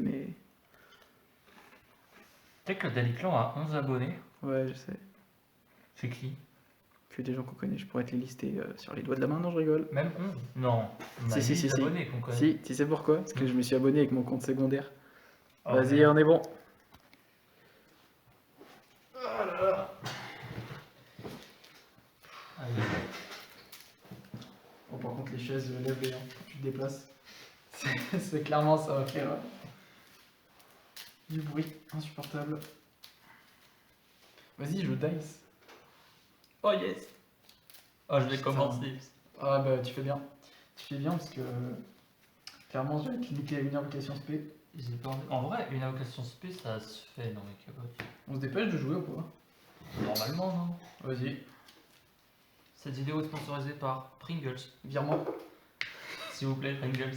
mais... Tu sais que Daily Clan a 11 abonnés. Ouais, je sais. C'est qui? Que des gens qu'on connaît, je pourrais te les lister sur les doigts de la main, non, je rigole. Même 11? Non, on a 8 abonnés qu'on connaît. Si, tu sais pourquoi? Parce que je me suis abonné avec mon compte secondaire. Oh, Vas-y, merde. on est bon. Oh là là. Allez. Bon, par contre, les chaises lève-les quand tu te déplaces. C'est clairement, ça va faire du bruit insupportable. Vas-y, je dice. Oh yes. Oh, je vais Putain. commencer. Ah bah, tu fais bien. Tu fais bien parce que clairement, je vais être limité à une invocation spé. J'ai pas envie. En vrai, une invocation spé, ça se fait dans les capotes. On se dépêche de jouer ou pas? Normalement, non. Vas-y, Cette vidéo est sponsorisée par Pringles. virement. S'il vous plaît, Pringles.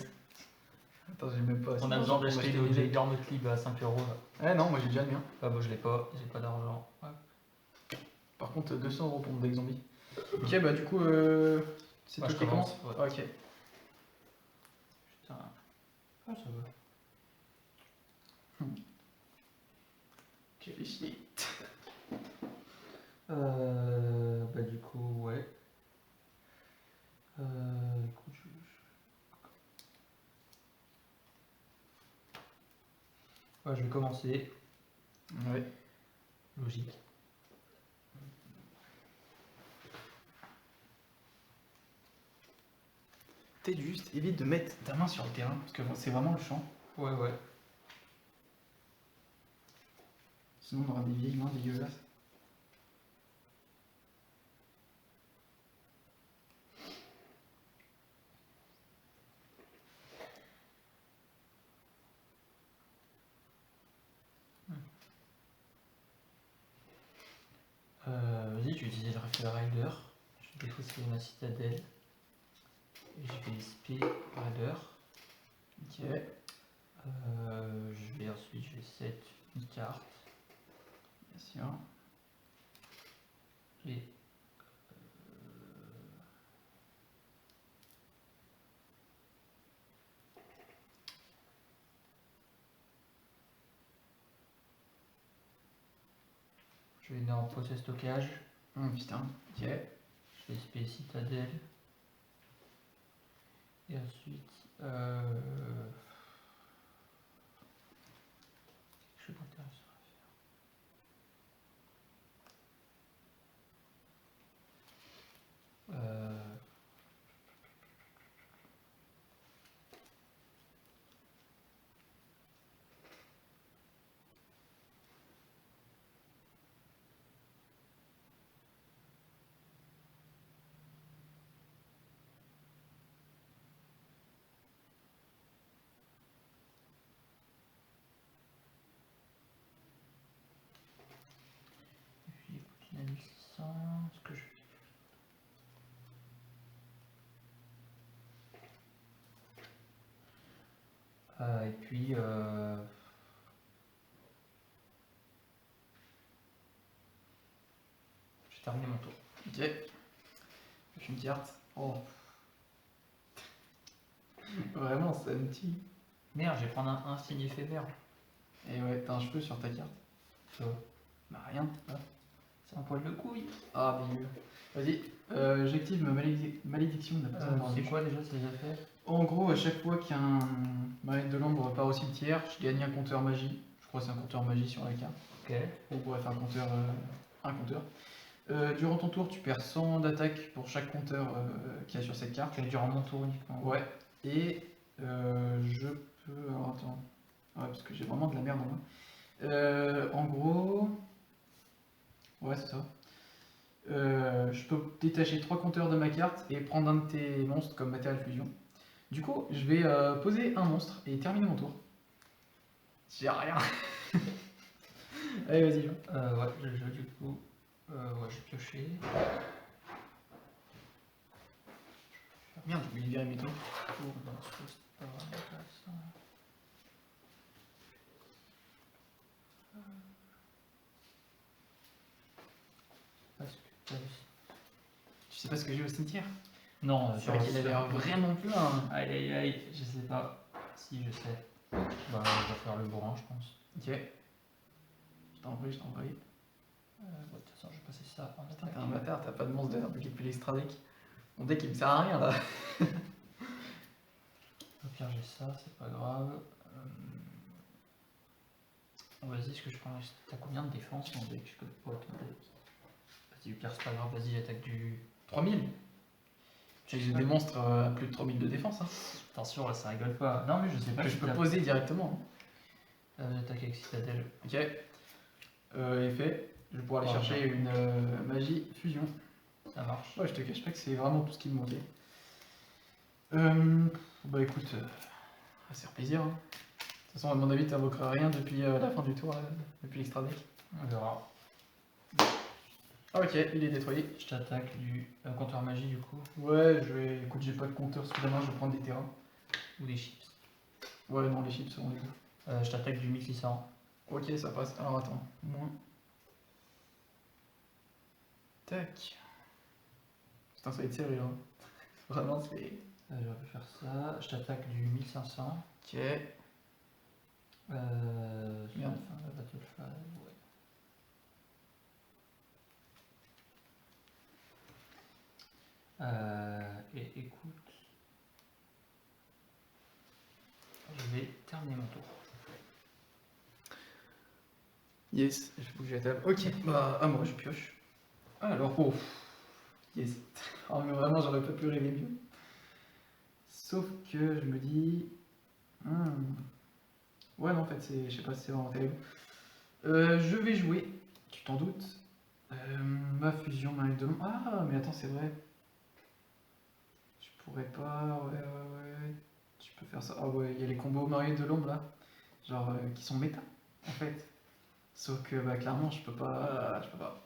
Attends, j'ai même pas. On a besoin d'acheter des nos billets. énormes clips à 5 euros. Ouais, non, moi j'ai déjà le mien. Ah bah je l'ai pas, j'ai pas d'argent. Ouais. Par contre, 200 € pour mon deck zombie. Ok, bah du coup, c'est Bah, toi je qui commence, commence. ouais. Ok. Putain. Ah, ça va. Quel shit. Bah du coup, ouais. Écoute, ouais, je vais commencer. Ouais. Logique. Peut-être juste évite de mettre ta main sur le terrain parce que c'est vraiment le champ. Ouais, ouais. Sinon, on aura des vieilles mains dégueulasses. Vas-y, je vais utiliser le Raphaël Rider. Je vais défausser ma citadelle. Et je vais SP Rider. Ok. Je vais ensuite, je vais set une carte. Bien sûr. Et je vais dans process stockage. Putain. Ok. Je vais SP citadelle. Et ensuite, je suis pas intéressé à faire. Et puis écoute, il a 1600. Ce que je et puis j'ai terminé mon tour. Ok. Je fais une carte. Oh. Vraiment, c'est un petit. Merde, je vais prendre un signe éphémère. Et ouais, t'as un cheveu sur ta carte. Ça va. Bah rien. C'est un poil de couille. Ah, dégueu. Vas-y. J'active ma malédiction de la personne dans C'est le quoi déjà ces affaires? En gros, à chaque fois qu'un malade de l'ombre part au cimetière, je gagne un compteur magie. Je crois que c'est un compteur magie sur la carte. Ok. Ou bref, un compteur. Durant ton tour, tu perds 100 d'attaque pour chaque compteur qu'il y a sur cette carte. Ok, durant mon tour uniquement. Ouais. Et je peux. Alors attends. Ouais, parce que j'ai vraiment de la merde en main. En gros. Ouais, c'est ça. Je peux détacher 3 compteurs de ma carte et prendre un de tes monstres comme matériel fusion. Du coup, je vais poser un monstre et terminer mon tour. J'ai rien. Allez, vas-y. Ouais, je joue du coup. Ouais, j'ai pioché. Merde, j'ai oublié de virer mes tours. Tour dans ce poste, pas vraiment intéressant. Parce que Tu sais pas ce que j'ai au cimetière? non, C'est vrai qu'il a l'air vraiment plein. Aïe aïe aïe, je sais pas si je sais. Bah, on va faire le bourrin, je pense. Ok. Je t'en prie, je t'en prie. Bon, de toute façon, je vais passer ça en Putain, attaque. t'es un bâtard, t'as pas de monstre d'invoquer depuis l'extra deck. Mon deck il me sert à rien là. Au pire, j'ai ça, c'est pas grave. Vas-y, est-ce que je prends. T'as combien de défense mon deck? Je connais pas ton deck. Vas-y, au pire, c'est pas grave, vas-y, j'attaque du. 3000. J'ai des monstres à plus de 3000 de défense. Hein. Attention, là, ça rigole pas. Non, mais je sais pas Que si je peux t'as- poser directement. J'attaque avec Citadelle. Ok. Effet. Je vais pouvoir aller Oh, chercher une magie fusion. Ça marche. Ouais, je te cache pas que c'est vraiment tout ce qui me manquait. Bah écoute, ça va se faire plaisir. Hein. De toute façon, à mon avis, t'invoqueras rien depuis la fin du tour, depuis l'extra deck. On verra. Ah, ok, il est détruit. Je t'attaque du compteur magie du coup. Ouais, je vais. Écoute, j'ai pas de compteur sous la main, je vais prendre des terrains. Ou des chips. Ouais, non, les chips seront les deux. Je t'attaque du 1600. Ok, ça passe. Alors attends, moins. Tac. Putain, ça va être serré hein. Vraiment, c'est. Je vais faire ça. Je t'attaque du 1500. Ok. Sur la Merde. fin de la battle phase, ouais. Et écoute, je vais terminer mon tour. Yes, je vais bouger la table. Ok, bah, à moi, je pioche. Alors, oh. Yes. Oh, mais vraiment, j'aurais pas pu rêver mieux. Sauf que je me dis. Ouais, non, en fait, c'est, je sais pas si c'est vraiment terrible. Je vais jouer, tu t'en doutes. Ma fusion, ma de l'ombre. Ah, mais attends, c'est vrai. Je pourrais pas. Ouais. Tu peux faire ça. Ah, ouais, il y a les combos marionnette de l'ombre là. Genre, qui sont méta, en fait. Sauf que, bah, clairement, je peux pas. Je peux pas.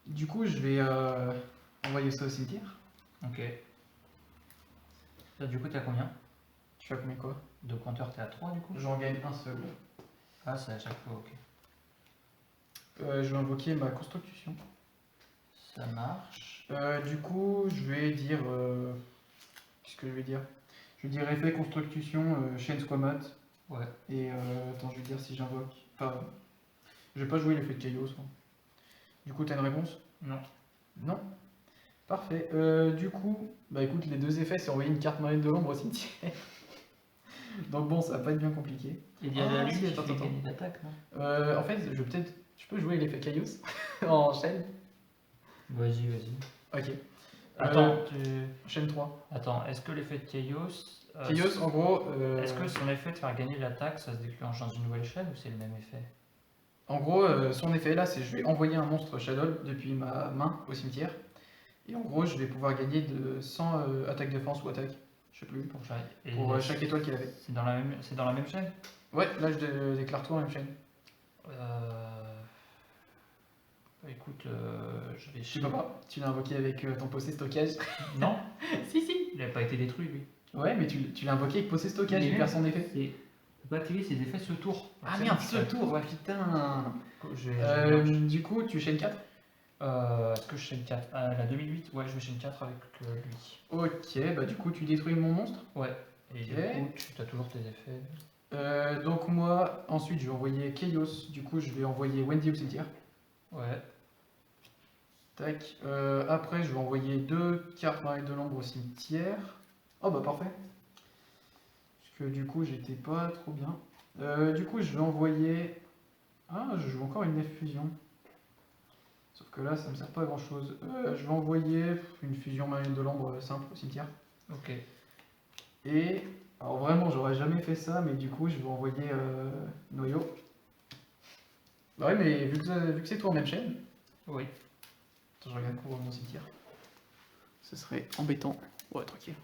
Du coup, je vais envoyer ça au cimetière. Ok. Là, du coup, t'es à combien? Tu fais combien quoi? De compteur, t'es à 3 du coup? J'en gagne un seul. Ah, c'est à chaque fois, ok. Je vais invoquer ma construction. Ça marche. Du coup, je vais dire. Qu'est-ce que je vais dire? Je vais dire effet construction, chaîne squamat. Ouais. Et attends, je vais dire si j'invoque. Enfin, je vais pas jouer l'effet de Chaos. Hein. Du coup, t'as une réponse? Non. Non? Parfait. Du coup, bah écoute, les deux effets, c'est envoyer une carte marionnette de l'ombre au cimetière. Donc bon, ça va pas être bien compliqué. Il y a la Ah, lune si, qui attends, fait attends. gagner d'attaque, non? En fait, je peux jouer l'effet Chaos en chaîne. Vas-y. Ok. Attends, Chaîne 3. Attends, est-ce que l'effet de Chaos. Chaos, en gros. Est-ce que son effet de faire gagner l'attaque, ça se déclenche dans une nouvelle chaîne ou c'est le même effet? En gros, son effet là, c'est je vais envoyer un monstre Shadow depuis ma main au cimetière. Et en gros, je vais pouvoir gagner de 100 attaques défense ou attaque. Je sais plus. Pour chaque, et Pour chaque étoile qu'il avait. c'est dans la même chaîne? Ouais, là je déclare tout en même chaîne. Bah, écoute, je vais Je sais pas, tu l'as invoqué avec ton possé stockage. Non, Si. il n'a pas été détruit lui. Ouais, mais tu l'as invoqué avec possé stockage, Mais il perd son effet. Il peut activer ses effets ce tour. Ah C'est merde, bon, ce je tour, ouais, putain. Du coup, tu chaînes 4. Est-ce que je chaîne 4? La 2008, ouais, je vais chaîne 4 avec lui. Ok, bah du coup, tu détruis mon monstre. Ouais, et du Ok. coup, tu as toujours tes effets. Donc moi, ensuite, je vais envoyer Chaos. Du coup, je vais envoyer Wendy au cimetière. Ouais, Tac. Après, je vais envoyer 2 cartes marionnettes de l'ombre au cimetière. Oh bah parfait. Parce que du coup, j'étais pas trop bien. Du coup, je vais envoyer. Ah, je joue encore une nef fusion. Sauf que là, ça me sert pas à grand chose. Je vais envoyer une fusion marionnette de l'ombre simple au cimetière. ok. Et. Alors vraiment, j'aurais jamais fait ça, mais du coup, je vais envoyer Noyo. Bah ouais, mais vu que c'est toi en même chaîne. Oui. Attends, je regarde couvrir mon cimetière. Ce serait embêtant. Ouais, tranquille.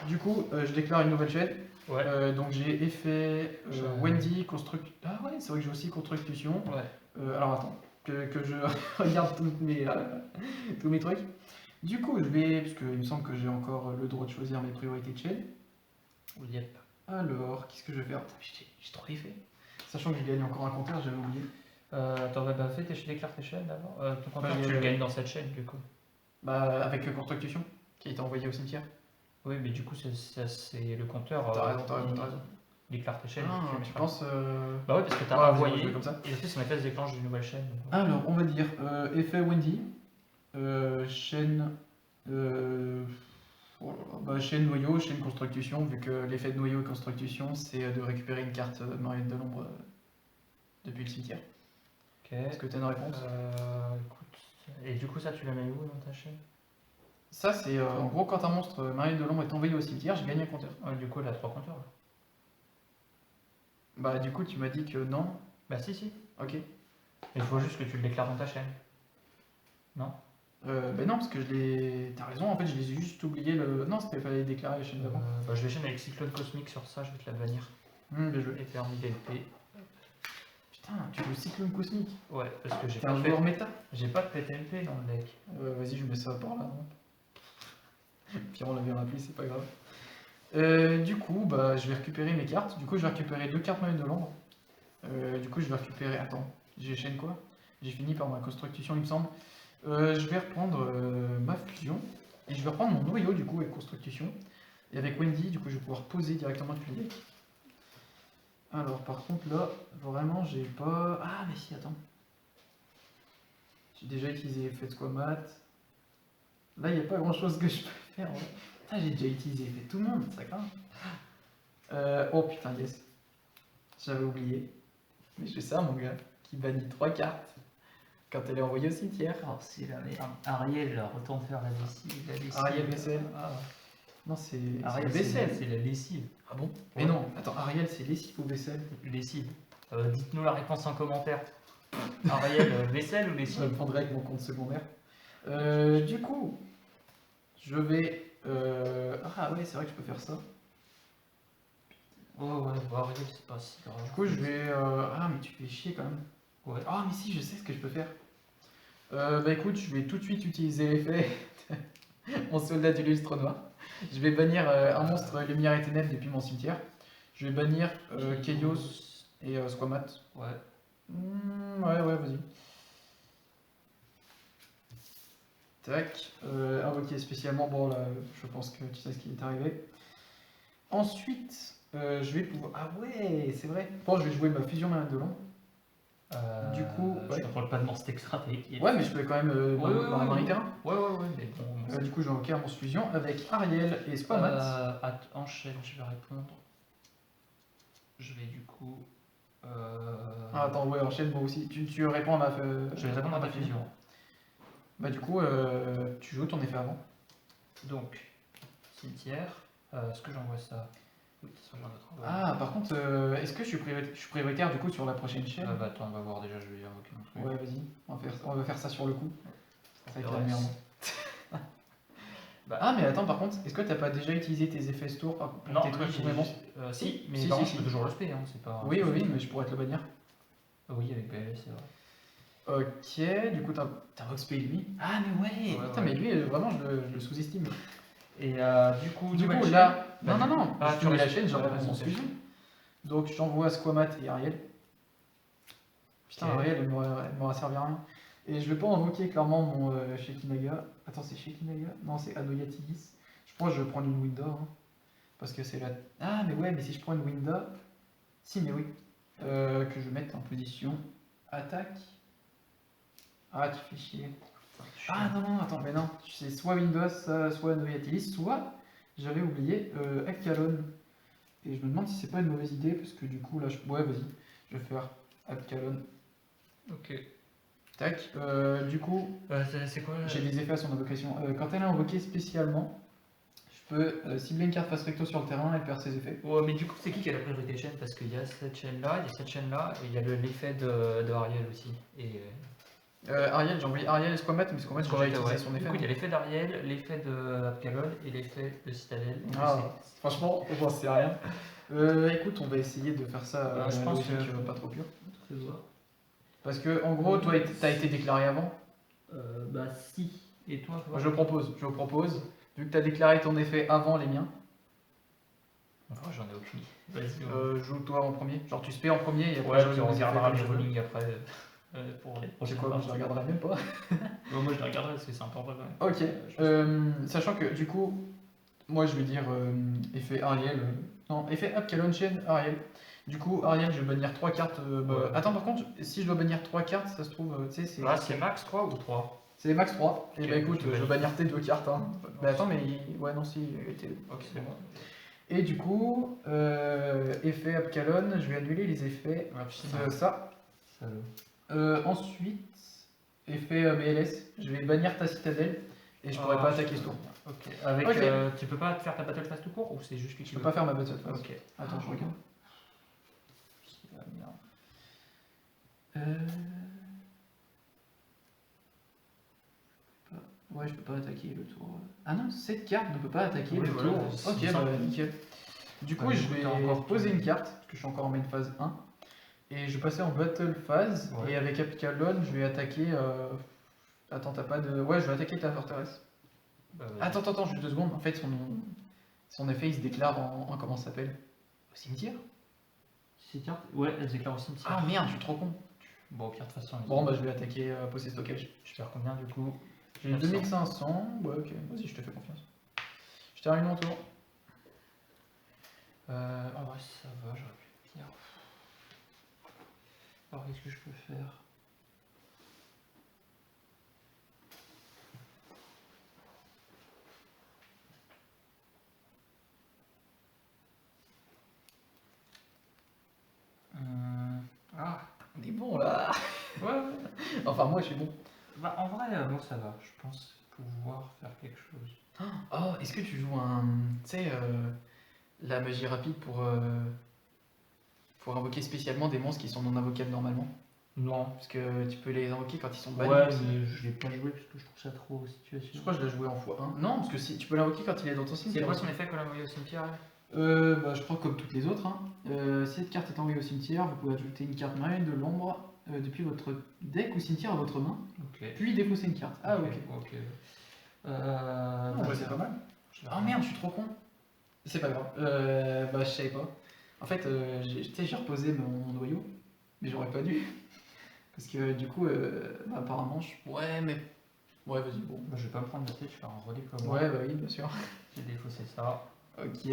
Du coup, je déclare une nouvelle chaîne. Ouais. Donc j'ai effet Wendy, construction. Ah ouais, c'est vrai que j'ai aussi construction. Ouais. Alors attends, que je regarde tous mes trucs. Du coup, je vais. Parce qu'il me semble que j'ai encore le droit de choisir mes priorités de chaîne. Yep. Alors, qu'est-ce que je vais faire? Putain, j'ai trop effet. Sachant que je gagne encore un compteur, j'avais oublié. Attends, bah déclare tes chaînes d'abord. Ton compteur, Ouais, tu le gagnes dans cette chaîne du coup. Bah, avec construction. qui t'a envoyé au cimetière. Oui, mais du coup, c'est le compteur. T'as raison, t'as raison, t'as raison. Déclare tes chaînes. Ah, tu le tu mettras. penses. Bah ouais, parce que t'as Ouais, vas-y, on va envoyé. jouer comme ça. Et ensuite, son effet se déclenche d'une nouvelle chaîne. donc, ouais. Alors, on va dire effet Wendy, chaîne. Oh là là, bah, chaîne noyau, chaîne construction, vu que l'effet de noyau et construction, c'est de récupérer une carte marionnette de l'ombre depuis le cimetière. Ok. Est-ce que t'as une réponse Écoute. Et du coup, ça, tu la mets où dans ta chaîne? Ça, c'est en gros quand un monstre marionnette de l'ombre est envoyé au cimetière, je gagne un compteur. Ouais, du coup, elle a 3 compteurs. Là. Bah, du coup, tu m'as dit que non. Bah, si. Ok. Il faut juste que tu le déclares dans ta chaîne. Non? Bah non, parce que je l'ai. T'as raison, en fait, je les ai juste oublié le. Non, c'était fallait déclarer la chaîne d'avant. Bah, je vais chaîne avec Cyclone Cosmique sur ça, je vais te la bannir. Bien joué. Et permis DLP. Putain, tu joues cyclone cosmique. Ouais, parce que j'ai T'es pas, un de joueur méta. j'ai pas de PTLP dans le deck. Vas-y, je mets ça par là. Puis on l'avait rappelé, c'est pas grave. Du coup, bah, je vais récupérer mes cartes. Du coup, je vais récupérer 2 cartes marionnettes de l'ombre. Du coup, je vais récupérer. Attends, j'ai chaîne quoi? J'ai fini par ma construction, il me semble. Je vais reprendre ma fusion. Et je vais reprendre mon noyau, du coup, avec construction. Et avec Wendy, du coup, je vais pouvoir poser directement depuis le deck. Alors, par contre, là, vraiment, j'ai pas. Ah, mais si, attends. J'ai déjà utilisé l'effet de Squamat. Là, il n'y a pas grand chose que je peux faire. En vrai. Putain, j'ai déjà utilisé l'effet de tout le monde, ça craint. Oh putain, yes. J'avais oublié. Mais je sais ça, mon gars, qui bannit 3 cartes quand elle est envoyée au cimetière. Oh, c'est la merde. Ariel, là, retourne faire la lessive. Ariel vaisselle. Ah. Non, c'est Ariel, la vaisselle. c'est la lessive. Ah bon? Mais Ouais. non, attends, Ariel, c'est lessive ou vaisselle? Lessive. Dites-nous la réponse en commentaire. Ariel, vaisselle ou Je lessive? répondrai avec mon compte secondaire. Du coup, je vais. Ah ouais, c'est vrai que je peux faire ça. Ouais, Ariel, c'est pas si grave. Du coup, je vais. Ah, mais tu fais chier quand même. Ouais. Ah, mais si, je sais ce que je peux faire. Bah écoute, je vais tout de suite utiliser l'effet mon soldat du lustre noir. Je vais bannir un monstre lumière et ténèbres depuis mon cimetière. Je vais bannir Chaos et Squamat. Ouais. Ouais, vas-y. Tac. Invoquer spécialement. Bon, là, je pense que tu sais ce qui est arrivé. Ensuite, je vais pouvoir. Ah ouais, c'est vrai. Bon, je vais jouer ma fusion marionnette de l'ombre. Du coup, Je ouais. contrôle pas de monstre extra. Ouais, mais je peux quand même mariner terrain. Ouais, mais bon. Du coup, je vais invoquer un monstre fusion avec Ariel et Squamat. Enchaîne, je vais répondre. Je vais du coup. Ah, attends, ouais, enchaîne moi aussi. Tu réponds à ma. Je vais répondre à ta fusion. Bah, du coup, tu joues ton effet avant. Donc, cimetière. Est-ce que j'envoie ça? Oui, ça j'en ai d'autres. Ah, par contre, est-ce que je suis prioritaire du coup sur la prochaine chaîne? Bah attends, on va voir déjà, je vais invoquer mon truc. Ouais, vas-y, on va faire ça sur le coup. Ça va être la Ouais. merde. Ah, mais attends, par contre, est-ce que t'as pas déjà utilisé tes effets ce tour pour Non, tes trucs pour les monstres? si, mais Si, par si, contre, je si. peux toujours le spé, hein, c'est pas. Oui, mais je pourrais te le bannir. Oui, avec BLS, c'est vrai. Ok, du coup, t'as Roxpay lui. Ah, mais ouais, Ouais, putain, ouais. mais lui, vraiment, je le sous-estime. Et du coup, Du nouvelle coup, chaîne. là. Bah, Non, Ah, je tu finis la restes- chaîne, j'aurai ouais, mon vas-y, fusion. Donc, j'envoie Squamat et Ariel. Putain, Ok. Ariel, elle m'aura servi à rien. Et je vais pas invoquer clairement mon Shekinaga. Attends, c'est Shekinaga? Non, c'est Anoyatilis. Je pense que je vais prendre une Winda. Hein, parce que c'est la. Ah, mais ouais, mais si je prends une Winda. Si, mais oui. Que je mette en position attaque. Ah, tu fais chier. Ah, non, attends, mais non. C'est soit Winda, soit Anoyatilis, soit j'avais oublié Abkalon. Et je me demande si c'est pas une mauvaise idée. Parce que du coup, là, ouais, vas-y. Je vais faire Abkalon. Ok. Tac. Du coup, C'est quoi j'ai des effets à son invocation. Quand elle est invoquée spécialement, je peux cibler une carte face recto sur le terrain et perd ses effets. Ouais, mais du coup, c'est qui a la priorité chaîne? Parce qu'il y a cette chaîne-là, il y a cette chaîne-là, et il y a l'effet de Ariel aussi. Et Ariel, j'ai envoyé Ariel et Squamat, mais Squamat, j'ai déjà utilisé son Du effet. coup, il y a l'effet d'Ariel, l'effet de Abkalon et l'effet de Citadel. Ah, franchement, on c'est rien. Écoute, on va essayer de faire ça je à pense logique que- pas trop pure. C'est ça. Parce que, en gros, toi, t'as été déclaré avant. Bah si. Et toi, Moi, je propose, vu que t'as déclaré ton effet avant les miens, Enfin, j'en ai aucune idée. Vas-y. joue toi en premier. Genre, tu spé en premier et après, Ouais, je puis on les effets regardera comme les je veux. runnings après. pour les C'est prochaines quoi, moi je parties. le regarderai même pas. Moi je les regarderai parce que c'est important quand même. Ok, Je pense- sachant que du coup, moi je vais dire effet Ariel. Non, effet Abkalon Chain Ariel. Du coup, Ariel, je vais bannir 3 cartes. Ouais. Attends, par contre, si je dois bannir 3 cartes, ça se trouve, tu sais, c'est. Là c'est max 3 ou 3? C'est max 3. Et Ok, bah écoute, je je vais vais bannir tes 2 cartes. Hein. Bah attends, c'est- mais. Ouais, non, si, il était. Ok, c'est bon. bon. Et du coup, effet Abkalon, je vais annuler les effets Ah, putain. de ça. Salaud. Ensuite, effet BLS, je vais bannir ta citadelle et je pourrai Ah, pas attaquer ce tour. Ok. Avec, Ok. tu peux pas faire ta battle phase tout court ou c'est juste que Je tu peux veux? pas faire ma battle phase. Ok. Attends, je regarde. Ah, merde. Ouais, je peux pas attaquer le tour. Ah non, cette carte ne peut pas attaquer Oui, le voilà, tour. c'est Ok, simple. bah nickel. Du coup, Bah, je écoute, vais t'as encore poser tout. une carte, parce que je suis encore en main phase 1. Et je vais passer en battle phase. Ouais. Et avec Abkalon, je vais attaquer. Attends, t'as pas de. Ouais, je vais attaquer ta forteresse. Bah, vas-y. Attends, juste 2 secondes. En fait, son effet il se déclare en. Comment ça s'appelle? Au cimetière? Ces cartes? Ouais, elles éclairent au cimetière. Ah merde, je suis trop con. Bon, au pire, de toute façon. Bon, bah je vais attaquer possé stockage. Je perds combien du coup? J'ai 900. 2500. Ouais, ok, vas-y, je te fais confiance. Je termine mon tour. En vrai, ça va, j'aurais pu pire. Alors, qu'est-ce que je peux faire? Ah, On est bon là. ouais. Enfin, moi je suis bon. Bah, en vrai, moi ça va. Je pense pouvoir faire quelque chose. Oh, est-ce que tu joues un. Tu sais, la magie rapide pour invoquer spécialement des monstres qui sont non invocables normalement? Non. Parce que tu peux les invoquer quand ils sont bannis. Ouais, aussi. mais je l'ai pas joué parce que je trouve ça trop situation. Je crois que je l'ai joué en x1. Non, parce que si, tu peux l'invoquer quand il est dans ton C'est cimetière. quoi aussi. son effet quand la envoyé au cimetière? Bah, je crois comme toutes les autres. Hein. Si cette carte est envoyée au cimetière, vous pouvez ajouter une carte marine de l'ombre depuis votre deck ou cimetière à votre main, Ok. puis défausser une carte. Ah, ok. Ok. Ah, bah, c'est pas mal. Je Ah merde, je suis trop con. C'est pas grave. Bah, je savais pas. En fait, tu sais, j'ai reposé mon noyau, mais j'aurais pas dû. Parce que du coup, bah, apparemment, ouais, mais. Ouais, vas-y, bon. Bah, je vais pas me prendre la tête, je vais faire un redéploiement. Ouais, bah oui, bien sûr. J'ai défaussé ça. Ok.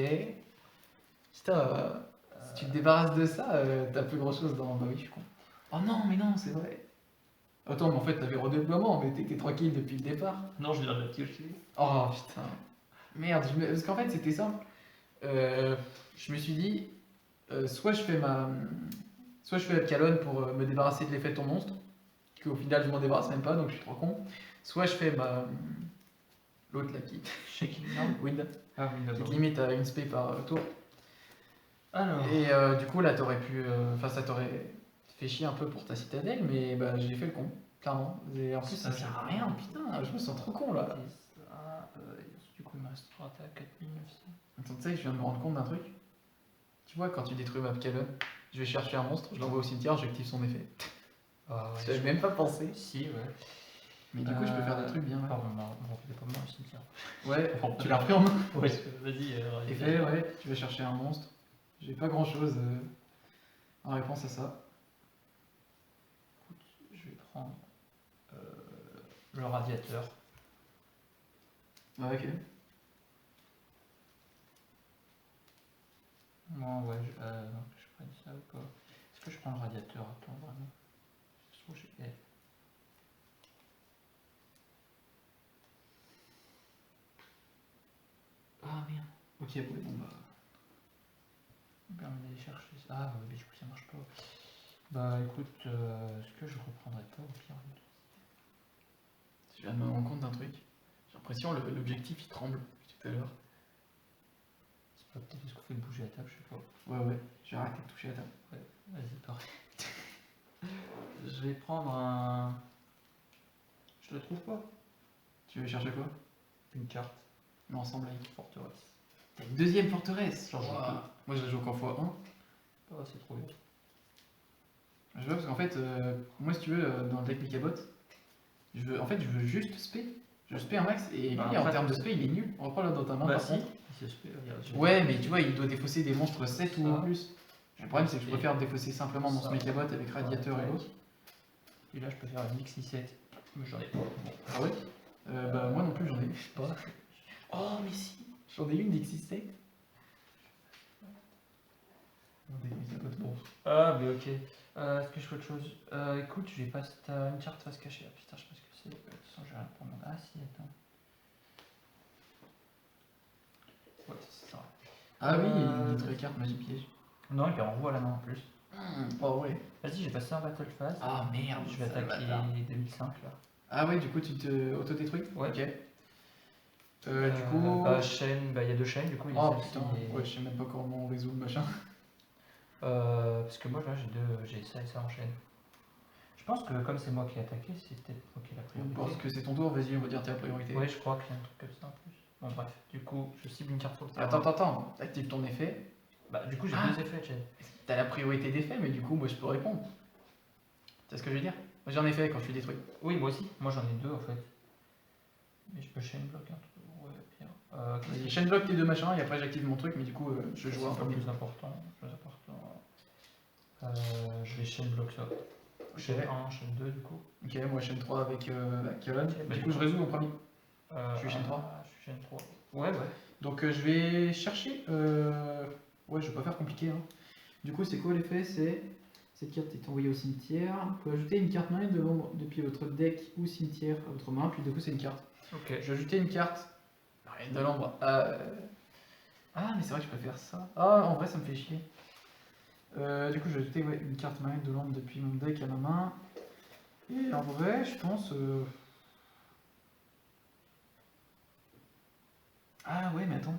Putain, si tu te débarrasses de ça, t'as plus grand chose dans. Bah oui, je suis con. Oh non, mais non, c'est vrai. Attends, mais en fait, t'avais redéploiement, mais t'étais tranquille depuis le départ. Non, je viens de la piocher. Oh putain. Merde, parce qu'en fait, c'était simple. Je me suis dit, soit je fais soit je fais Abkalon pour me débarrasser de l'effet de ton monstre, qu'au final je m'en débarrasse même pas, donc je suis trop con. Soit je fais l'autre là qui. Wind. Ah oui, Qui d'accord. te limite à une spé par tour. Alors. Et du coup, là, t'aurais pu. Enfin, ça t'aurait fait chier un peu pour ta citadelle, mais bah, j'ai fait le con, clairement. Et en plus, ça sert à rien, putain, je me sens trop con là. Du coup, il me reste 3 attaques, 4900. Attends, tu sais, je viens de me rendre compte d'un truc. Tu vois, quand tu détruis ma Abkalon, je vais chercher un monstre, je l'envoie au cimetière, j'active son effet. Ah ouais. J'avais même pas pensé. Si, ouais. Mais du coup, je peux faire des trucs bien. Ouais, Pardon, on refait pas mal au cimetière. ouais Enfin, tu l'as repris en main. Ouais, vas-y. Effet, ouais, tu vas chercher un monstre. J'ai pas grand chose en réponse à ça. Écoute, je vais prendre le radiateur. Ouais, ok. Non, ouais, je prenne ça ou pas. Est-ce que je prends le radiateur? Attends, vraiment. Je trouve que j'ai. Ah merde. Ok, ouais, bon bah. On permet d'aller chercher ça. Ah, ouais, mais du coup, ça marche pas. Bah écoute, est-ce que je reprendrai pas au pire? Je viens de me rendre compte d'un truc. J'ai l'impression l'objectif il tremble depuis tout à l'heure. C'est pas peut-être parce qu'on fait bouger la table, je sais pas. Ouais, j'ai arrêté de toucher la table. Vas-y, pareil. Je vais prendre un. Je le trouve pas. Tu veux chercher quoi? Une carte. Non, sans blague. Forteresse. T'as une deuxième forteresse. J'en joue Ouah. deux. Moi je la joue qu'en x1. Oh, c'est trop bien. Je vois parce qu'en fait, moi si tu veux, dans le deck Mikabot, je veux juste spé. Je veux spé un max et lui Bah, en après, termes de spé il est nul. On reprend là dans ta main Bah, par si. contre. C'est super, regarde, Ouais, mais tu vois, il doit défausser des monstres 7 ou Ça. plus. Le problème c'est que je préfère défausser simplement mon Ça. Mikabot avec radiateur et Ouais. l'autre. Et là, je peux faire une X6-7. Mais j'en ai pas. Bon. Ah ouais bah moi non plus j'en ai pas. Oh mais si, j'en ai une d'X6 Attendez, mais ça pas de bon. Ah, mais ok. Est-ce que je fais autre chose? Écoute, je vais pas. T'as une carte face cachée. Ah putain, je sais pas ce que c'est. De toute façon, j'ai rien pour mon. Ah si, attends. Ouais, c'est ça. Ah oui, une vraie carte magie piège. Non, il perd en roue à la main en plus. Oh ouais. Vas-y, j'ai passé un battle phase. Ah merde, Je vais sale attaquer bâtard. 2005 là. Ah ouais, du coup tu te auto-détruis. Ouais. Ok. Du coup... Bah, chaîne, bah, il y a 2 chaînes, du coup, il y a Oh celle-ci putain, et- ouais, je sais même pas comment on résout le machin. Parce que moi, là, j'ai ça et ça en chaîne. Je pense que comme c'est moi qui ai attaqué, c'est peut-être moi qui ai la priorité. Parce que c'est ton tour, vas-y, on va dire ta priorité. Ouais, je crois qu'il y a un truc comme ça en plus. Bon, bref, du coup, je cible une carte sur le terrain. Attends, active ton effet. Bah, du coup, j'ai Ah. 2 effets, Chad. T'as la priorité d'effet, mais du coup, moi je peux répondre. Tu sais ce que je veux dire? Moi j'en ai fait quand je suis détruit. Oui, moi aussi. Moi, j'en ai 2 en fait. Mais je peux chaîne block un truc. Ouais, pire. Qu'est-ce que Chaîne block tes deux machins et après j'active mon truc, mais du coup, je joue c'est en un peu premier. plus important. Je vais chaîne block ça. Chaîne 1, chaîne 2 du coup. Ok, moi chaîne 3 avec Kieran. bah, Du du coup, je coup. résous en premier. Je suis chaîne 3. Je suis chaîne 3. Ouais, ouais. Donc je vais chercher. Ouais, je vais pas faire compliqué. Hein. Du coup, c'est quoi l'effet? C'est cette carte est envoyée au cimetière. Vous pouvez ajouter une carte marine depuis votre deck ou cimetière à votre main. Puis du coup, c'est une carte. Ok. Je vais ajouter une carte marine de l'ombre. Ah, mais c'est vrai que je peux faire ça. Ah, en vrai, ça me fait chier. Du coup, je vais ajouter une carte marine de l'ombre depuis mon deck à ma main. Et en vrai, je pense. Ah ouais, mais attends.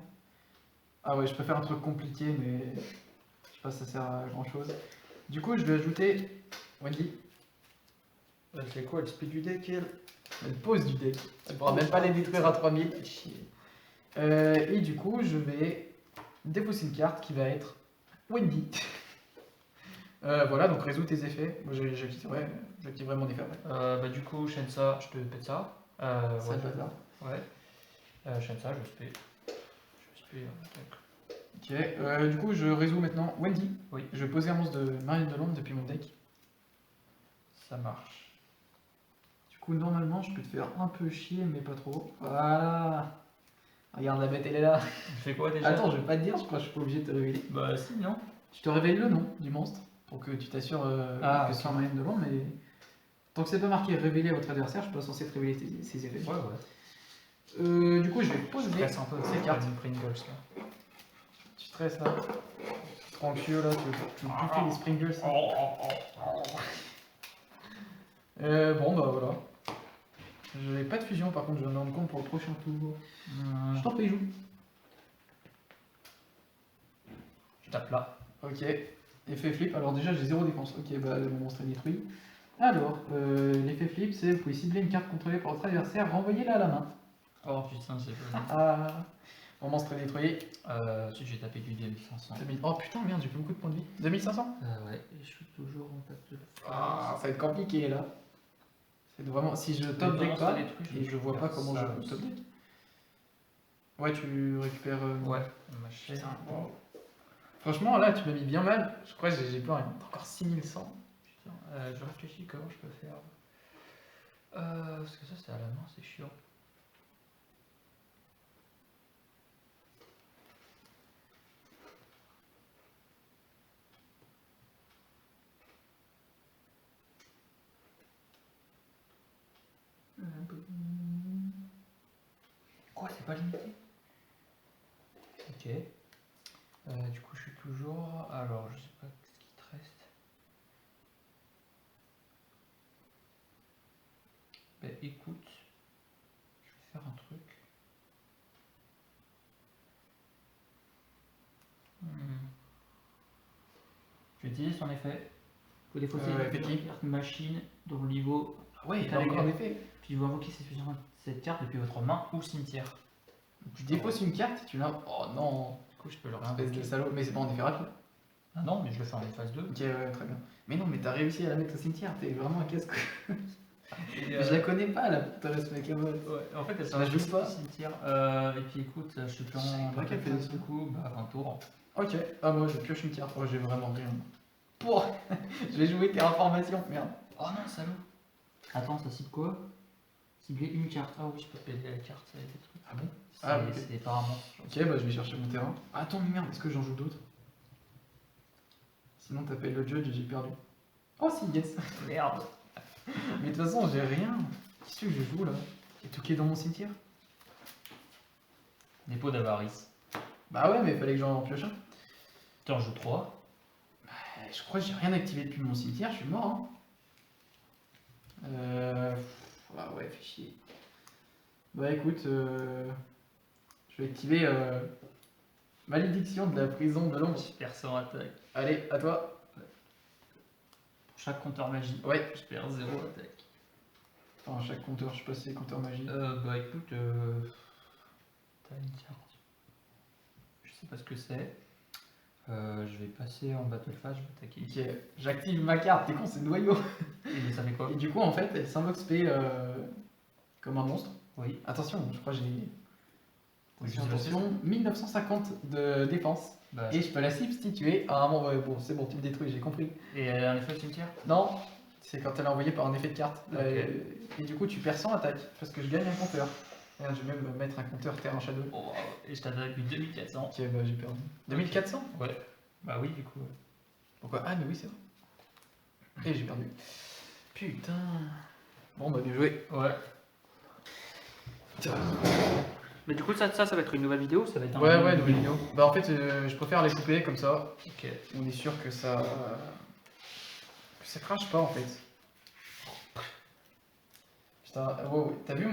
Ah ouais, je peux faire un truc compliqué, mais je sais pas si ça sert à grand chose. Du coup, je vais ajouter Wendy. Elle fait quoi? Elle split du deck, elle? Elle pose du deck. Elle pourra même pas les détruire à 3000. Et du coup, je vais défausser une carte qui va être Wendy. Voilà, donc résous tes effets. Moi, j'activerai mon effet après. Bah, du coup, chaîne ça, je te pète ça. Ça Ouais. va là. Ouais. Chaîne ça, je spé. Je spé. Ok, du coup, je résous maintenant Wendy. Oui. Je vais poser un monstre de Marine de l'ombre depuis mon deck. Ça marche. Du coup, normalement, je peux te faire un peu chier, mais pas trop. Voilà. Regarde, la bête, elle est là. Tu fais quoi déjà? Attends, je vais pas te dire, je crois que je suis pas obligé de te révéler. Bah, si, non? Je te révèle le nom du monstre pour que tu t'assures que c'est un Marine de l'ombre, mais tant que c'est pas marqué révéler à votre adversaire, je suis pas censé te révéler ses effets. Ouais. Du coup, je vais poser Stresse un peu, ces cartes. Une Pringles là. Tu stresses là. Trop anxieux là, tu veux bouffer les Springles. Bon bah voilà. Je n'ai pas de fusion par contre, je vais me rendre compte pour le prochain tour. Je t'en prie, joue. Je tape là. Ok. Effet flip, alors déjà j'ai 0 défense. Ok, bah mon monstre est détruit. Alors, l'effet flip c'est vous pouvez cibler une carte contrôlée par votre adversaire, renvoyez-la à la main. Oh putain, c'est pas. Ah, mon monstre est détruit. Si j'ai tapé du 2500. 2000. Oh putain, merde, j'ai plus beaucoup de points de vie. 2500. Ouais, et je suis toujours en battle. Ah, ça va être compliqué là. C'est vraiment. Si je top deck pas, et je vois pas comment je top deck. Ouais, tu récupères. Ouais, ma chaîne. Putain, wow. Franchement, là, tu m'as mis bien mal. Je crois que j'ai plus rien. Encore 6100. Putain, je réfléchis comment je peux faire. Parce que ça, c'est à la main, c'est chiant. Quoi, c'est pas limité? Ok. Du coup, je suis toujours. Alors, je sais pas ce qui te reste. Ben écoute, je vais faire un truc. Je vais utiliser son effet. Faut défausser effectif. une carte machine dont le niveau. Ouais, T'as encore les en gars. effet. Puis vous invoquez cette carte depuis votre main ou cimetière. Tu défausses une carte, tu l'as. Oh non, Du coup, je peux le espèce de réinvoquer. salaud. Mais c'est pas en effet rapide. Ah non, mais je le fais en phase 2. Ok, ouais, très bien. Mais non, mais t'as réussi à la mettre au cimetière. T'es vraiment un casse. Et, Je la connais pas, la Torres Macabot. Ouais, en fait, elle Ça joue pas. cimetière. Et puis écoute, je te prends Je savais pas qu'elle faisait ça. du coup, bah 20 tours. Ok, ah moi je pioche une carte. Oh, j'ai vraiment rien. Pouah, je vais jouer Terraformation, merde. Oh non, salaud. Attends, ça cible quoi? Cibler une carte. Ah oui, je peux péter la carte, ça y est, des trucs. Ah bon? C'est Ah, ok. c'est apparemment. Ok, bah je vais chercher mon terrain. Attends, mais merde, est-ce que j'en joue d'autres? Sinon t'appelles le judge et j'ai perdu. Oh si, yes. Merde. Mais de toute façon, j'ai rien. Qu'est-ce que je joue là? J'ai tout qui est dans mon cimetière. Dépôt d'avarice. Bah ouais, mais il fallait que j'en pioche un. T'en joues 3. Je crois que j'ai rien activé depuis mon cimetière, je suis mort. Hein. Ah ouais, fait chier. Bah écoute, je vais activer Malédiction de la prison de l'ombre. Perds sans attaque. Allez, à toi. Pour chaque compteur magie. Ouais. Je perds 0 attaque. Enfin, chaque compteur, je sais pas si c'est compteur magie. Bah écoute, t'as une carte. Je sais pas ce que c'est. Je vais passer en battle phase, je vais attaquer ici. Ok, j'active ma carte, t'es con, c'est noyau. Et ça fait quoi? Et du coup, en fait, elle s'invoque spé comme un monstre. Oui. Attention, je crois que j'ai. Oui, je sais Attention, 1950 de défense. Bah, Et je peux la substituer à un membre. Bon, c'est bon, tu me détruis, j'ai compris. et elle a un effet de cimetière? Non, c'est quand elle est envoyée par un effet de carte. Ok. Et du coup, tu perds 100 attaques parce que je gagne un compteur. Regarde, je vais même mettre un compteur terrain shadow. Oh, et je t'attaque depuis 2400. Ok, bah j'ai perdu. 2400? Ouais. Bah oui, du coup. Ouais. Pourquoi? Ah, mais oui, c'est vrai. Et j'ai perdu. Putain. Bon, bah bien joué. Ouais. Mais du coup, ça va être une nouvelle vidéo, ça va être un Ouais, nouvelle vidéo. Bah en fait, je préfère les couper comme ça. Ok. On est sûr que ça. Que ça crache pas en fait. Putain, wow, t'as vu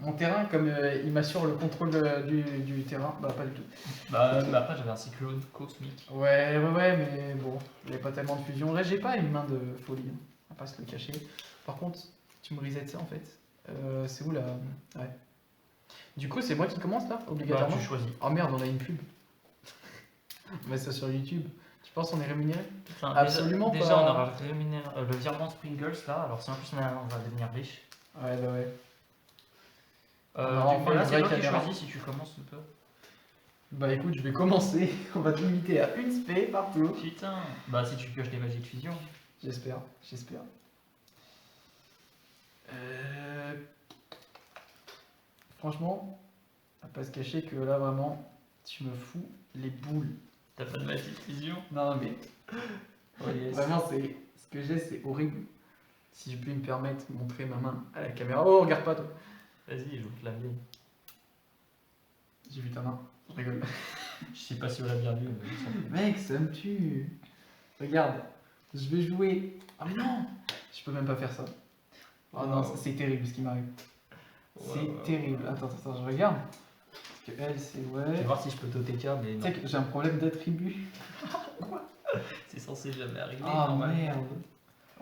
mon terrain comme il m'assure le contrôle du terrain? Bah pas du tout. Bah, mais après, j'avais un cyclone cosmique. Ouais, mais bon, j'avais pas tellement de fusion. Là, j'ai pas une main de folie, hein. On va pas se le cacher. Par contre, tu me reset ça en fait. C'est où là? Ouais. Du coup, c'est moi qui commence là, Bah, obligatoirement. tu choisis. Oh merde, on a une pub. On met ça sur YouTube. Tu penses qu'on est rémunéré? Enfin, Absolument déjà, pas. on aura rémunéré le virement Springles là, alors si en plus on va devenir riche. Ouais, bah ouais. Du aura coup, enfin là, une c'est vraie toi qui caméra. choisis si tu commences ou pas. Bah écoute, je vais commencer. On va te limiter à une spé partout. Putain. Bah, si tu pioches des magies de fusion. J'espère. Franchement, on va pas se cacher que là vraiment, tu me fous les boules. T'as pas de magie de fusion? Non mais Oh yes. vraiment, c'est ce que j'ai, c'est horrible. Si je peux me permettre de montrer ma main à la caméra. Oh, regarde pas toi. Vas-y, je te la mienne. J'ai vu ta main. Je rigole. Je sais pas si on l'a bien vu, mais il me semble. Mec, ça me tue. Regarde, je vais jouer. Ah mais non, je peux même pas faire ça. Oh non, Wow. c'est terrible ce qui m'arrive. C'est Wow. terrible. Attends, je regarde. Parce que elle, c'est Je vais ouais. voir si je peux t'OTK, mais Tu non. sais que j'ai un problème d'attribut. C'est censé jamais arriver. Ah normalement. merde.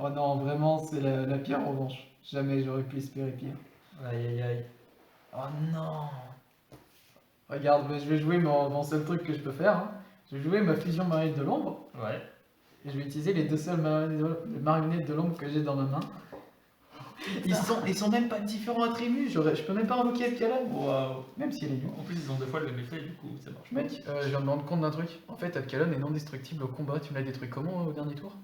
Oh non, vraiment, c'est la pire revanche. Jamais j'aurais pu espérer pire. Aïe aïe aïe. Oh non. Regarde, bah, je vais jouer mon seul truc que je peux faire. Hein. Je vais jouer ma fusion marionnette de l'ombre. Ouais. Et je vais utiliser les deux seules marionnettes de l'ombre que j'ai dans ma main. Ils sont même pas de différents attributs. Je peux même pas invoquer Alcalon. Waouh. Même si elle est nulle. En plus, ils ont deux fois le même effet, du coup, ça marche. Mec, je viens de me rendre compte d'un truc. En fait, Alcalon est non destructible au combat. Tu me l'as détruit comment au dernier tour?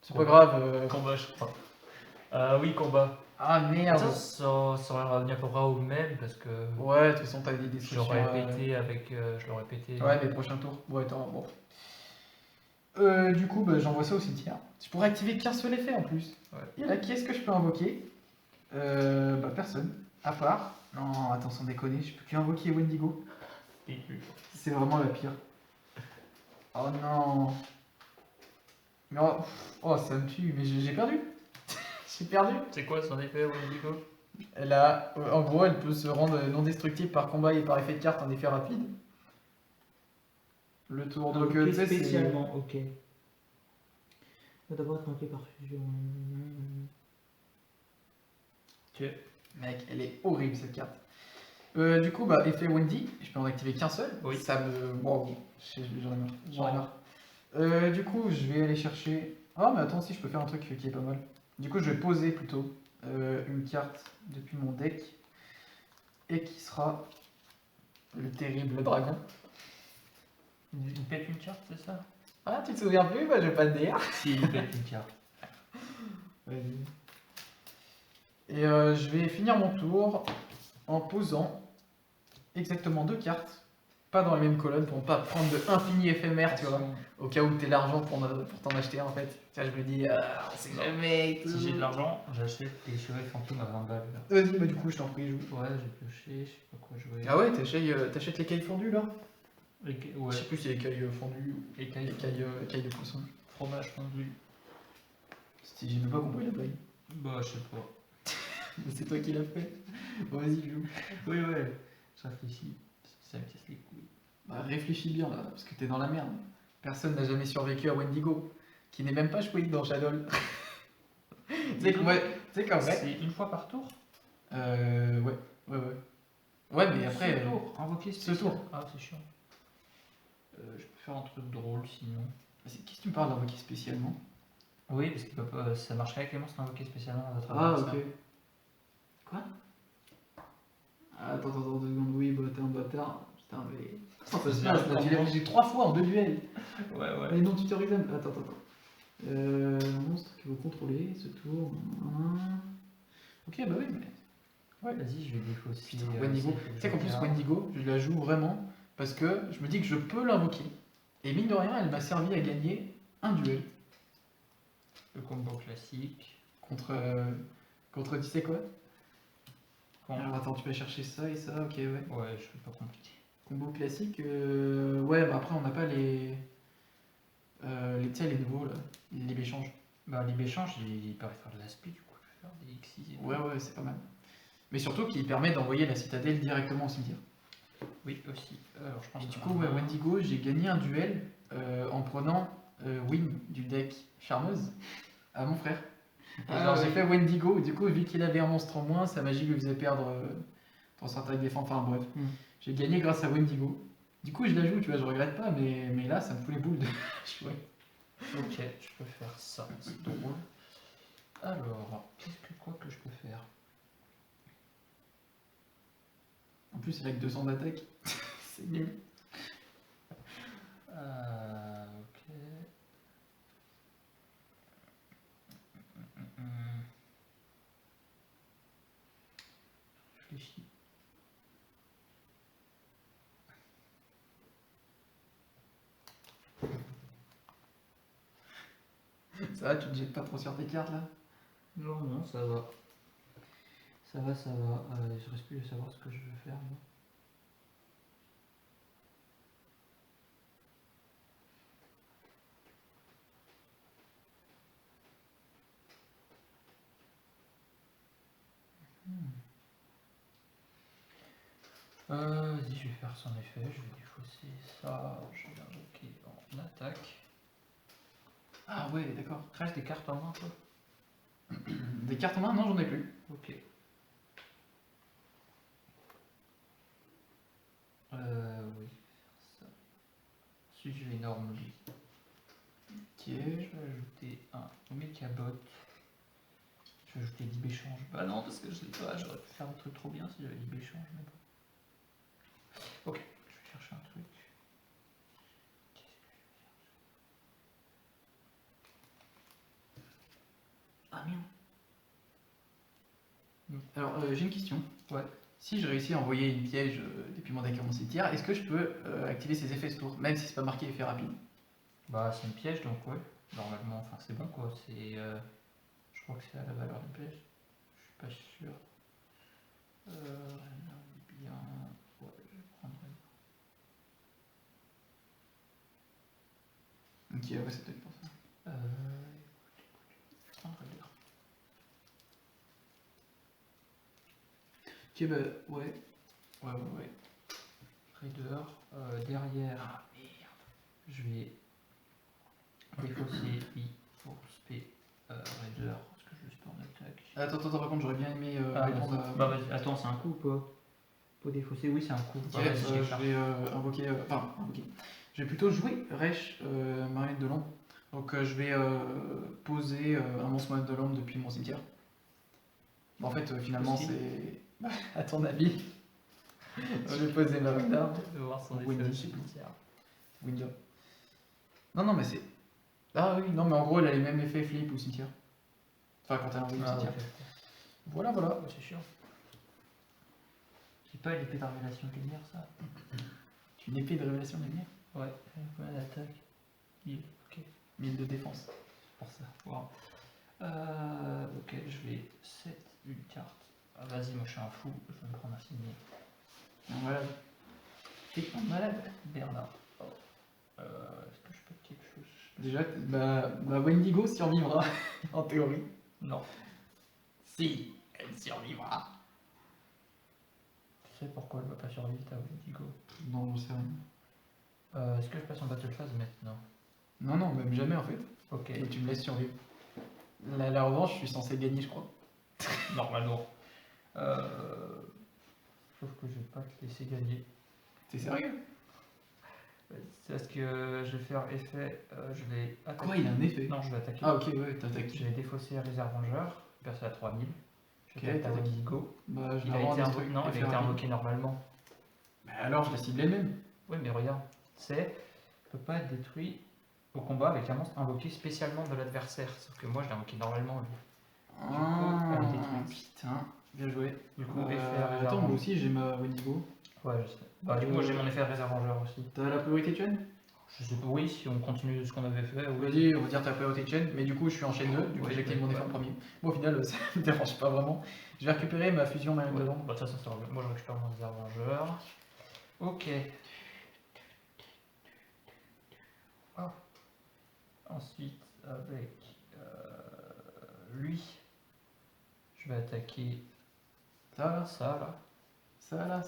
C'est pas grave. Combat, je crois. Oui, combat. Ah merde. Ça aurait revenu à peu près au même parce que Ouais, de toute façon, t'as des destructions. j'aurais pété avec. Je l'aurais pété. Ouais, les prochains tours. Ouais, attends, bon. Du coup, bah, j'envoie ça au cimetière. Je pourrais activer qu'un seul effet en plus. Ouais. Et là, qui est-ce que je peux invoquer? Bah, personne. À part. Non, attends, sans déconner, je peux qu'invoquer Wendigo. Et puis, C'est vraiment la pire. Oh non. Mais oh, ça me tue, mais j'ai perdu. J'ai perdu. c'est quoi son effet, Wendigo? Elle a, en gros, elle peut se rendre non destructible par combat et par effet de carte en effet rapide. Le tour de queue, tu sais, c'est. Spécialement, ok. Va d'abord être manqué par fusion. Ok. Mec, elle est horrible cette carte. Du coup, bah, effet Wendy, je peux en activer qu'un seul. Oui. Ça me. Bon, j'en ai marre. J'en ai marre. Du coup, je vais aller chercher. Ah, mais attends, si je peux faire un truc qui est pas mal. Du coup, je vais poser plutôt une carte depuis mon deck et qui sera le terrible dragon. Il pète une carte, c'est ça? Ah, tu te souviens plus? Bah, je vais pas te dire. Si, il pète une carte. Vas-y. Et je vais finir mon tour en posant exactement 2 cartes. Pas dans les mêmes colonnes pour ne pas prendre de infini éphémère, tu vois. Au cas où tu as l'argent pour t'en acheter en fait. Tiens, je me dis, on sait jamais. et tout. Si j'ai de l'argent, j'achète des cheveux fantômes à 20 balles. Là. Vas-y, bah du coup, je t'en prie, joue. Ouais, j'ai pioché, je sais pas quoi jouer. Ah ouais, t'achètes l'écaille fondue là? Ouais, Je sais plus si c'est l'écaille fondue ou écaille, écaille de poisson. fromage fondu. J'ai même pas compris la blague. Bah, je sais pas. Mais c'est toi qui l'as fait. Bon, vas-y, joue. Oui, ouais, je réfléchis. Ça me casse les couilles. Bah, réfléchis bien là, parce que t'es dans la merde. Personne n'a jamais survécu à Wendigo, qui n'est même pas choisi dans Shadow. Tu sais qu'en vrai. C'est une fois par tour. Ouais. Ouais, mais après. Ce tour, invoquer ce spécial. tour. Ah, c'est chiant. Je peux faire un truc drôle sinon. Qu'est-ce que tu me parles d'invoquer spécialement? Oui, parce que ça marcherait avec les monstres invoqués spécialement à votre Ah, adversaire. ok. Quoi? Attends, 2 secondes. Oui, bah t'es un bâtard. Putain, mais. Ça se passe là, tu l'as vu 3 fois en 2 duels. Ouais. Mais non, tu te regardes. Attends. Monstre qu'il faut contrôler, ce tour. Ok, bah oui, mais. Ouais. Vas-y, je vais défausser. Putain, Wendigo. Tu sais qu'en plus, Wendigo, je la joue vraiment parce que je me dis que je peux l'invoquer. Et mine de rien, elle m'a servi à gagner un duel Le combo classique. contre. Tu sais quoi? Bon. Alors attends, tu vas chercher ça et ça, ok, ouais. Ouais, je fais pas compliqué. Combo classique, ouais, bah après on n'a pas les. Tu sais, les nouveaux là, les échanges. Bah, les échanges, il paraît faire de l'aspi, du coup, je vais faire des X6 et tout. Ouais, c'est pas mal. Mais surtout qui permet d'envoyer la citadelle directement au cimetière. Oui, aussi. Alors, je pense Et que du coup, ouais, Wendigo, j'ai gagné un duel en prenant Win du deck Charmeuse à mon frère. Alors j'ai fait Wendigo, du coup, vu qu'il avait un monstre en moins, sa magie lui faisait perdre dans sa taille défense. Enfin bref, j'ai gagné grâce à Wendigo. Du coup, je la joue, tu vois, je regrette pas, mais là, ça me fout les boules de jouer. Ok, je peux faire ça, c'est drôle. Alors, quoi que je peux faire? En plus, avec 200 d'attaque, c'est nul. Ok. Je réfléchis. Ça va, tu te jettes pas trop sur tes cartes là? Non, ça va. Ça va. Je reste plus de savoir ce que je veux faire. Moi. Vas-y, je vais faire son effet. Je vais défausser ça. Je vais invoquer en attaque. Ah ouais, d'accord. Reste des cartes en main, toi? Des cartes en main? Non, j'en ai plus. Ok. Oui, faire ça. Ensuite, je vais énorme lui. Ok. Je vais ajouter un Mechabot. Je vais ajouter 10 béchanges. Bah non, parce que je l'ai pas. J'aurais pu faire un truc trop bien si j'avais 10 béchanges, mais bon. Ok, je vais chercher un truc. Ah merde. Alors, j'ai une question. Ouais. Si je réussis à envoyer une piège depuis mon deck à mon cimetière, est-ce que je peux activer ses effets ce tour, même si c'est pas marqué effet rapide? Bah c'est une piège donc ouais. Normalement, enfin c'est bon quoi. C'est, je crois que c'est à la valeur d'une piège. Je suis pas sûr. Bien. Ouais, je vais prendre. Ok, ouais, c'est peut-être pour ça. Je vais prendre l'air. Ok, bah ouais. Raider. Derrière. Ah merde. Je vais défausser I pour SP Raider parce que je suis pas en attaque. Attends, par contre, j'aurais bien aimé répondre à. Bah vas-y, attends, c'est un coup ou pas? Pour défausser, oui, c'est un coup. Ok, Bah, vas-y, je je décharge. vais invoquer. Je vais plutôt jouer Resh, Marionnette de l'ombre. Donc je vais poser un monstre Marionnette de l'ombre depuis mon cimetière. Bon, en fait, finalement, Aussi. c'est. À ton avis? Je vais poser ma Ragnar. Je vais voir son Windy, effet je sais plus. cimetière. Window. Non, mais c'est. Ah oui, non, mais en gros, elle a les mêmes effets flip ou cimetière. Enfin, quand t'as envie de Ah, sortir. ok. Voilà, voilà. Ouais, c'est chiant. C'est pas l'épée de révélation de lumière, ça? Une épée de révélation de lumière. Ouais, combien d'attaque? 1000, ok, 1000 de défense. pour ça. Wow. Ok, je vais 7, une carte. Ah, vas-y, moi je suis un fou, je vais me prendre un signé. Un malade. T'es un malade, Bernard. Oh. Est-ce que je peux quelque chose? Déjà, Wendigo survivra, en théorie. Non. Si, elle survivra. Tu sais pourquoi elle va pas survivre ta Wendigo? Non, j'en sais rien. Est-ce que je passe en battle phase maintenant? Non, non, même jamais en fait. Ok, Et tu me laisses survivre. La revanche, je suis censé gagner, je crois. normalement. Sauf que je vais pas te laisser gagner. T'es sérieux? C'est parce que je vais faire effet, je vais attaquer. Quoi, il a un effet? Non, je vais attaquer. Ah, ok, ouais, t'attaques. Je vais défausser la réserve vengeur, passer à 3000. Je Ok, vais attaquer ta t'attaques. Wendigo. Bah, je Il la a rends été un invoqué. truc, Non, il a effet été rapide. invoqué normalement. Bah alors, je l'ai ciblé même. Oui, mais regarde, c'est peut pas être détruit au combat avec un monstre invoqué spécialement de l'adversaire. Sauf que moi, je l'ai invoqué normalement lui. Ah, elle est détruite. putain, bien joué. Du coup, effet à réserve Attends, moi vengeur. aussi j'ai ma Wendigo. Ouais, je sais. Bah, du coup, moi j'ai mon effet à réserve vengeur aussi. T'as la priorité chain? Je sais pas, oui, si on continue ce qu'on avait fait. Oui. Vas-y, on va dire ta priorité chain, mais du coup je suis en chaîne 2, du coup Ouais, j'active ouais, mon effet ouais. en premier. Bon, au final, ça me dérange pas vraiment. Je vais récupérer ma fusion Marianne Ouais. de Bah, ça sera bien. Moi, je récupère mon réserve vengeur. Ok. Ah. Ensuite, avec lui, je vais attaquer Ça là, ça là. ça là,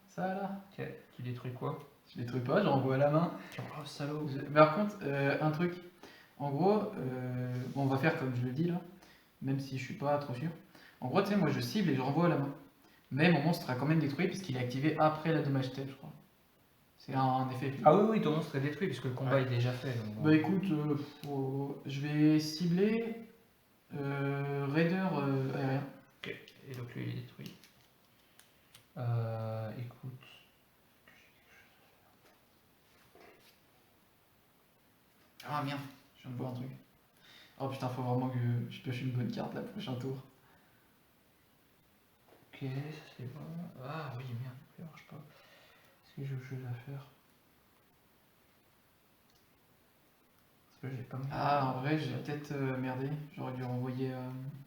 ça là. Ok, tu détruis quoi? Je détruis pas, je renvoie à la main. Oh, salaud. Mais par contre, un truc. En gros, bon, on va faire comme je le dis là, même si je suis pas trop sûr. En gros, tu sais, moi je cible et je renvoie à la main. Mais mon monstre sera quand même détruit puisqu'il est activé après la dommage step, je crois. C'est un effet. Ah oui, oui, ton monstre est détruit puisque le combat Ouais. est déjà fait. Donc, Bah écoute, je vais cibler Raider aérien. ok, et donc lui il est détruit. Écoute. Ah merde, je viens de voir un truc. Oh putain, faut vraiment que je pioche une bonne carte là, prochain tour. Ok, ça c'est bon. Ah oui, merde, ça marche pas. Est-ce que j'ai autre chose à faire? Parce que j'ai pas mal. Ah, en vrai, j'ai peut-être merdé. J'aurais dû renvoyer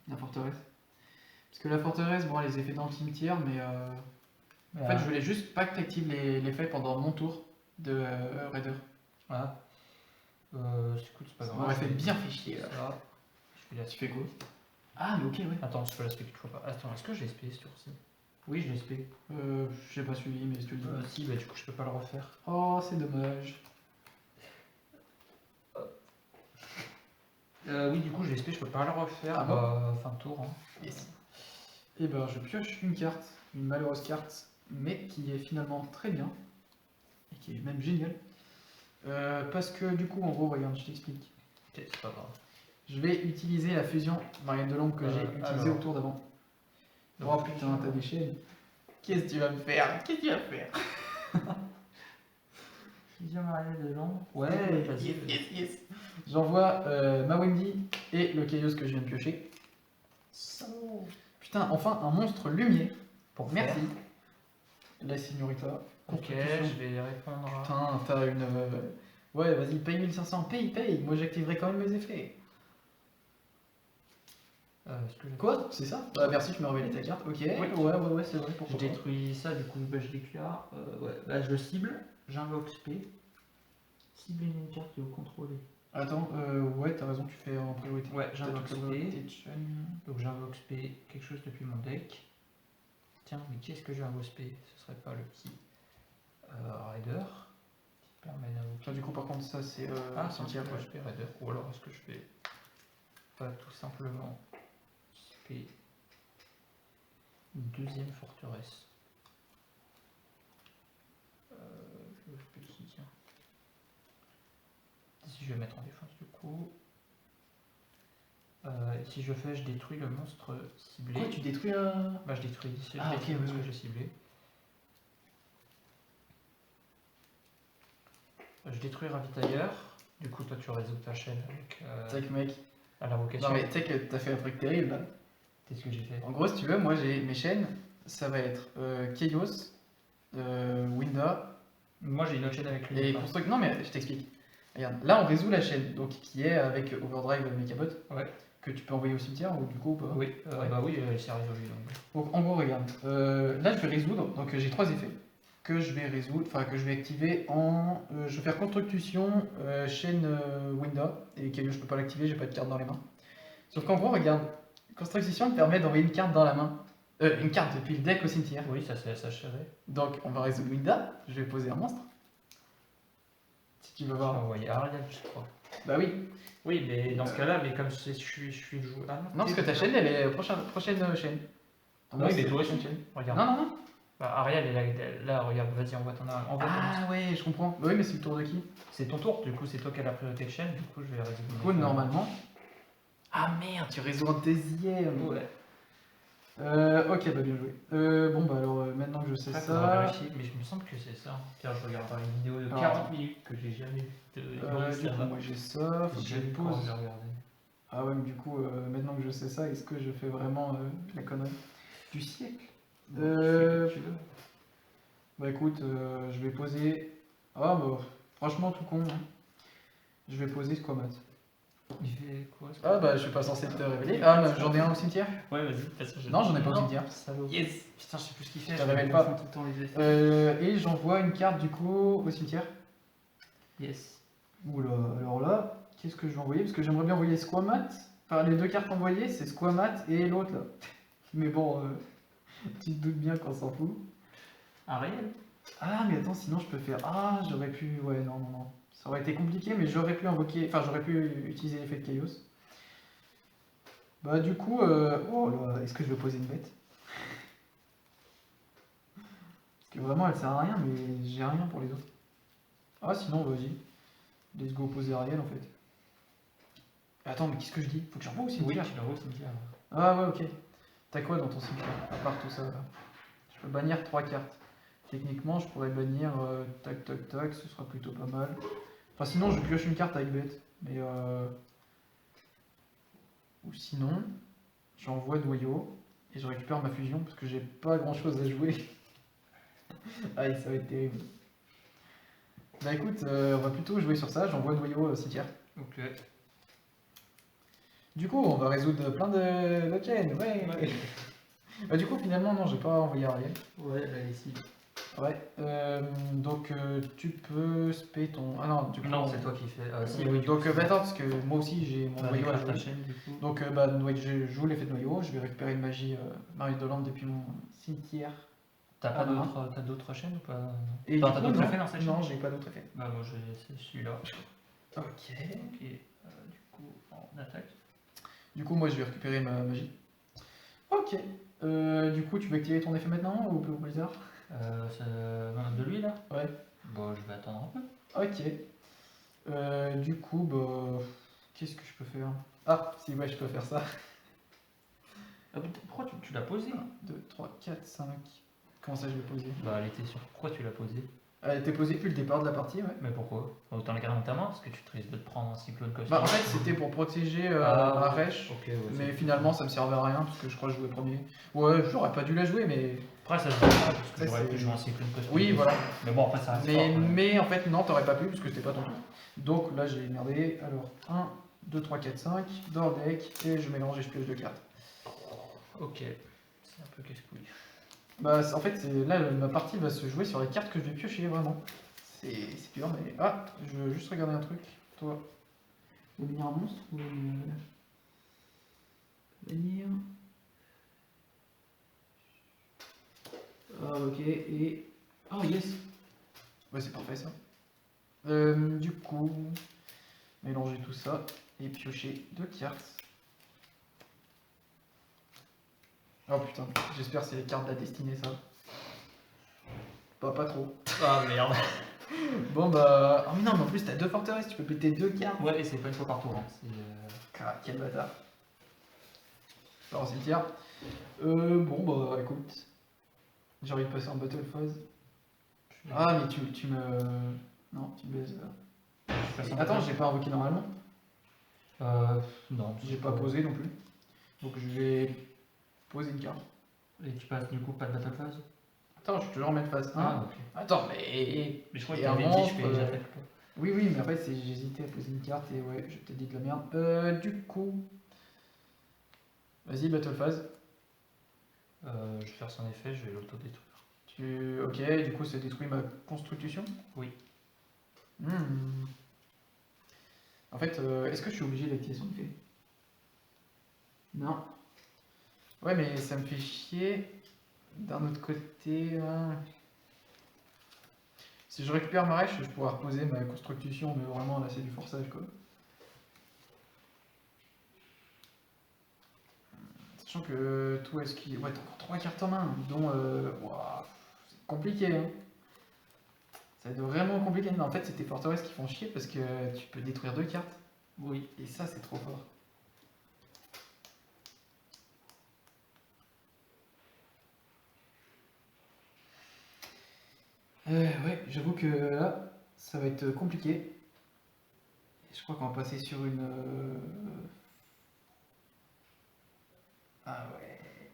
la forteresse. Parce que la forteresse, bon, elle les effets dans le cimetière, mais en fait, je voulais juste pas que t'actives l'effet pendant mon tour de Raider. Ah. Écoute, c'est pas Ça grave. m'aurait fait bien fait chier là. Ça. Je fais la Tu fais quoi? Ah, mais ok, ouais. Attends, je fais l'aspect que tu vois pas. Attends, est-ce que j'ai SP ce tour-ci? Oui, j'ai SP. J'ai pas suivi, mais je te le dis. Si, bah du coup, je peux pas le refaire. Oh, c'est dommage. Oui, du coup, j'ai SP, je peux pas le refaire. Ah bon fin de tour. Hein. Yes. Et ben, je pioche une carte, une malheureuse carte, mais qui est finalement très bien, et qui est même géniale. Parce que du coup, en gros, regarde, je t'explique. Ok, c'est pas grave. Je vais utiliser la fusion Marianne de Lampe que j'ai utilisée alors. au tour d'avant. Donc, Oh putain, t'as des chaînes. Qu'est-ce que tu vas me faire? Qu'est-ce que tu vas me faire? Fusion Marianne de Lampe. Ouais, vas-y. Yes, yes, yes. J'envoie ma Wendy et le Chaos que je viens de piocher. Putain, enfin un monstre lumière. Pour Merci. faire. La Signorita. Ok, Constitution. je vais répondre à... Putain, t'as une. Ouais, vas-y, paye 1500, paye. Moi j'activerai quand même mes effets. est-ce que j'ai- Quoi? C'est ça? Bah merci, je me révélé ta carte. Ok, ouais, c'est vrai, Je pourquoi pas. détruis ça, du coup, bah, je déclare. Ouais, bah, je le cible, j'invoque SP. Cibler une carte que vous contrôlez. Attends, ouais, t'as raison, tu fais en priorité. Ouais, j'invoque T'as SP. tout priorité. Donc j'invoque SP, quelque chose depuis mon deck. Tiens, mais qu'est-ce que j'ai invoqué SP? Ce serait pas le petit Raider qui permet d'invoquer. Ah, du coup, par contre, ça c'est. Ah, cimetière, moi ouais. je fais Raider. Ou alors est-ce que je fais pas tout simplement SP une deuxième forteresse? Je fais ici, tiens. Si je vais mettre en défense du coup. Et si je fais, je détruis le monstre ciblé. Quoi, tu détruis un. Bah je détruis ici, Ah, je détruis ok, le monstre oui, que oui. j'ai ciblé. Je détruis ravitailleur. Du coup toi tu résous ta chaîne avec... Tac, mec. à la vocation. Non mais tu sais que t'as fait un truc terrible là. Qu'est-ce que j'ai fait? En gros, si tu veux, moi j'ai mes chaînes, ça va être Chaos, Winda Moi j'ai une autre chaîne avec lui. et Construct. Non mais je t'explique. Regarde, là on résout la chaîne, donc qui est avec Overdrive Mechabot, Ouais. que tu peux envoyer au cimetière ou du coup ou pas. Oui, Ouais. bah oui, elle s'est résolue donc. Donc en gros, regarde, là je vais résoudre, donc j'ai 3 effets que je vais résoudre, enfin que je vais activer en. Je vais faire construction, chaîne Winda, et Chaos je peux pas l'activer, j'ai pas de carte dans les mains. Sauf qu'en gros, regarde, construction te permet d'envoyer une carte dans la main. Une carte depuis le deck au cimetière. Oui, ça s'est achevé. Donc on va résoudre Winda, je vais poser un monstre. Si tu veux On va voir. envoyer Ariel, je crois. Bah oui. Oui, mais dans ce cas-là, mais comme je suis le joueur. Ah Non, parce que ta chaîne, elle est prochaine chaîne. Ton Oui, monstre, mais c'est toi prochaine aussi. chaîne. Regarde. Non, non, non. Bah, Ariel est là, regarde, vas-y, envoie ton monstre. Ah ouais, je comprends. Bah oui, mais c'est le tour de qui? C'est ton tour, du coup, c'est toi qui as la priorité de chaîne, du coup, je vais résoudre. Du coup, normalement. Ah merde, tu résous un deuxième. Ouais. Ok, bah bien joué. Bon, bah alors maintenant que je sais Après, ça. faudra vérifier, mais je me semble que c'est ça. Car je regarde une vidéo de Alors. 40 minutes que j'ai jamais vue de Boris Du coup, Lama. moi j'ai ça, faut que je J'ai jamais pose. regardé. Ah ouais, mais du coup, maintenant que je sais ça, est-ce que je fais vraiment la connerie du siècle? Bah écoute, je vais poser. Ah bah, franchement, tout con. Hein. Je vais poser Squamat. Il fait quoi ce Ah bah, je suis pas censé te révéler. Ah, non, j'en ai un au cimetière? Ouais, vas-y, parce que Non, j'en ai pas au cimetière. Salaud. Yes. Putain, je sais plus ce qu'il fait. Je te révèle pas. Tout le temps les effets. Et j'envoie une carte du coup au cimetière. Yes. Oula, alors là, qu'est-ce que je vais envoyer? Parce que j'aimerais bien envoyer Squamat. Enfin, les deux cartes envoyées, c'est Squamat et l'autre là. Mais bon, tu te doutes bien qu'on s'en fout. Ariel. Ah, mais attends, sinon je peux faire. Ah, j'aurais pu. Ouais, non, non, non. Ça aurait été compliqué, mais j'aurais pu invoquer. Enfin, j'aurais pu utiliser l'effet de Chaos. Bah, du coup. Oh là, est-ce que je vais poser une bête? Parce que vraiment, elle sert à rien, mais j'ai rien pour les autres. Ah, sinon, vas-y. Let's go poser Ariel en fait. Attends, mais qu'est-ce que je dis? Faut que j'envoie aussi. Oui, tu l'envoies au cimetière. Ah, ouais, ok. T'as quoi dans ton cimetière? À part tout ça là. Je peux bannir 3 cartes. Techniquement, je pourrais bannir tac tac tac, ce sera plutôt pas mal. Enfin, sinon, je pioche une carte avec bête. Mais ou sinon, j'envoie noyau et je récupère ma fusion parce que j'ai pas grand chose à jouer. Aïe, ça va être terrible. Bah écoute, on va plutôt jouer sur ça. J'envoie noyau au cimetière. Ok. Du coup, on va résoudre plein de chaînes. Ouais. Bah, du coup, finalement, non, j'ai pas envoyé Ariel. Ouais, là, ici. Ouais, donc tu peux spé ton. Ah non, du coup. Non, c'est toi qui fais. Si, Oui, oui, donc bah, attends, parce que moi aussi j'ai mon noyau à jouer. ta chaîne, du coup. Donc bah, je joue l'effet de noyau, je vais récupérer une magie Marie de Lampe depuis mon cimetière. T'as pas non. t'as d'autres chaînes ou pas? Non. Et T'as du coup, d'autres non, effets dans cette chaîne? non, j'ai pas d'autres effets. Bah, moi, c'est celui-là. Ok. Ok. Du coup, on attaque. Du coup, moi je vais récupérer ma magie. Ok. Du coup, tu veux activer ton effet maintenant ou plus tard? De lui là? Ouais. Bon, je vais attendre un peu. Ok. Du coup, bah. Qu'est-ce que je peux faire? Ah, si, ouais, je peux faire ça. Ah, pourquoi tu l'as posé? 1, 2, 3, 4, 5. Comment ça, je l'ai posé? Bah, elle était sur. Pourquoi tu l'as posé? Elle était posée depuis le départ de la partie, ouais. Mais pourquoi? Autant la garder dans ta main parce que tu te risques de te prendre un cyclone costume. Bah, en fait, c'était pour protéger Aresh. Ok, ouais. Mais finalement, ça me servait à rien parce que je crois que je jouais premier. Ouais, j'aurais pas dû la jouer, mais. Après, ça se voit pas parce que Ça, j'aurais c'est- pu jouer un cyclone costume. Oui, voilà. Mais bon, après, ça reste fort, Mais, quand même. mais en fait, non, t'aurais pas pu parce que c'était pas ton tour. Donc là, j'ai merdé. Alors, 1, 2, 3, 4, 5. Dans le deck. Et je mélange et je pioche 2 cartes. Ok. C'est un peu casse-couille. Bah, en fait, là, ma partie va se jouer sur les cartes que je vais piocher, vraiment. C'est dur, mais. Ah, je veux juste regarder un truc. Toi. Devenir un monstre ou. Venir. Ah, ok, et. Oh, yes! Ouais, c'est parfait ça. Du coup, mélanger tout ça et piocher 2 cartes. Oh putain, j'espère que c'est les cartes de la destinée ça. Pas trop. Ah merde. Bon bah. Oh mais non, mais en plus t'as 2 forteresses, tu peux péter 2 cartes. Ouais, et c'est pas une fois par tour. Hein. Ah, quel bâtard. Pas en cimetière. Bon bah écoute. J'ai envie de passer en battle phase. Ah mais tu me. Non, tu me baises. Attends, j'ai pas invoqué normalement. Non. J'ai pas posé non plus. Donc je vais poser une carte. Et tu passes du coup pas de battle phase. Attends, je suis toujours en mode phase 1. Ah, ok. Attends, mais. Mais je crois Et que un t'avais dit je monstre, fais les attaques. Quoi. Oui, oui, mais après j'hésitais à poser une carte et ouais, j'ai peut-être dit de la merde. Du coup. Vas-y, battle phase. Je vais faire son effet, je vais l'auto-détruire. Ok, du coup ça détruit ma constitution. Oui. Hmm. En fait, est-ce que je suis obligé d'activer son effet? Non. Ouais, mais ça me fait chier. D'un autre côté. Si je récupère ma rêche, je pourrais reposer ma construction, mais vraiment là c'est du forçage quoi. Sachant que tout est-ce qui. Ouais, t'as encore 3 cartes en main, dont. Ouah, c'est compliqué hein. Ça va être vraiment compliqué. Non, en fait, c'est tes forteresses qui font chier parce que tu peux détruire 2 cartes. Oui. Et ça, c'est trop fort. Ouais, j'avoue que là, ça va être compliqué. Et je crois qu'on va passer sur une. Ah ouais.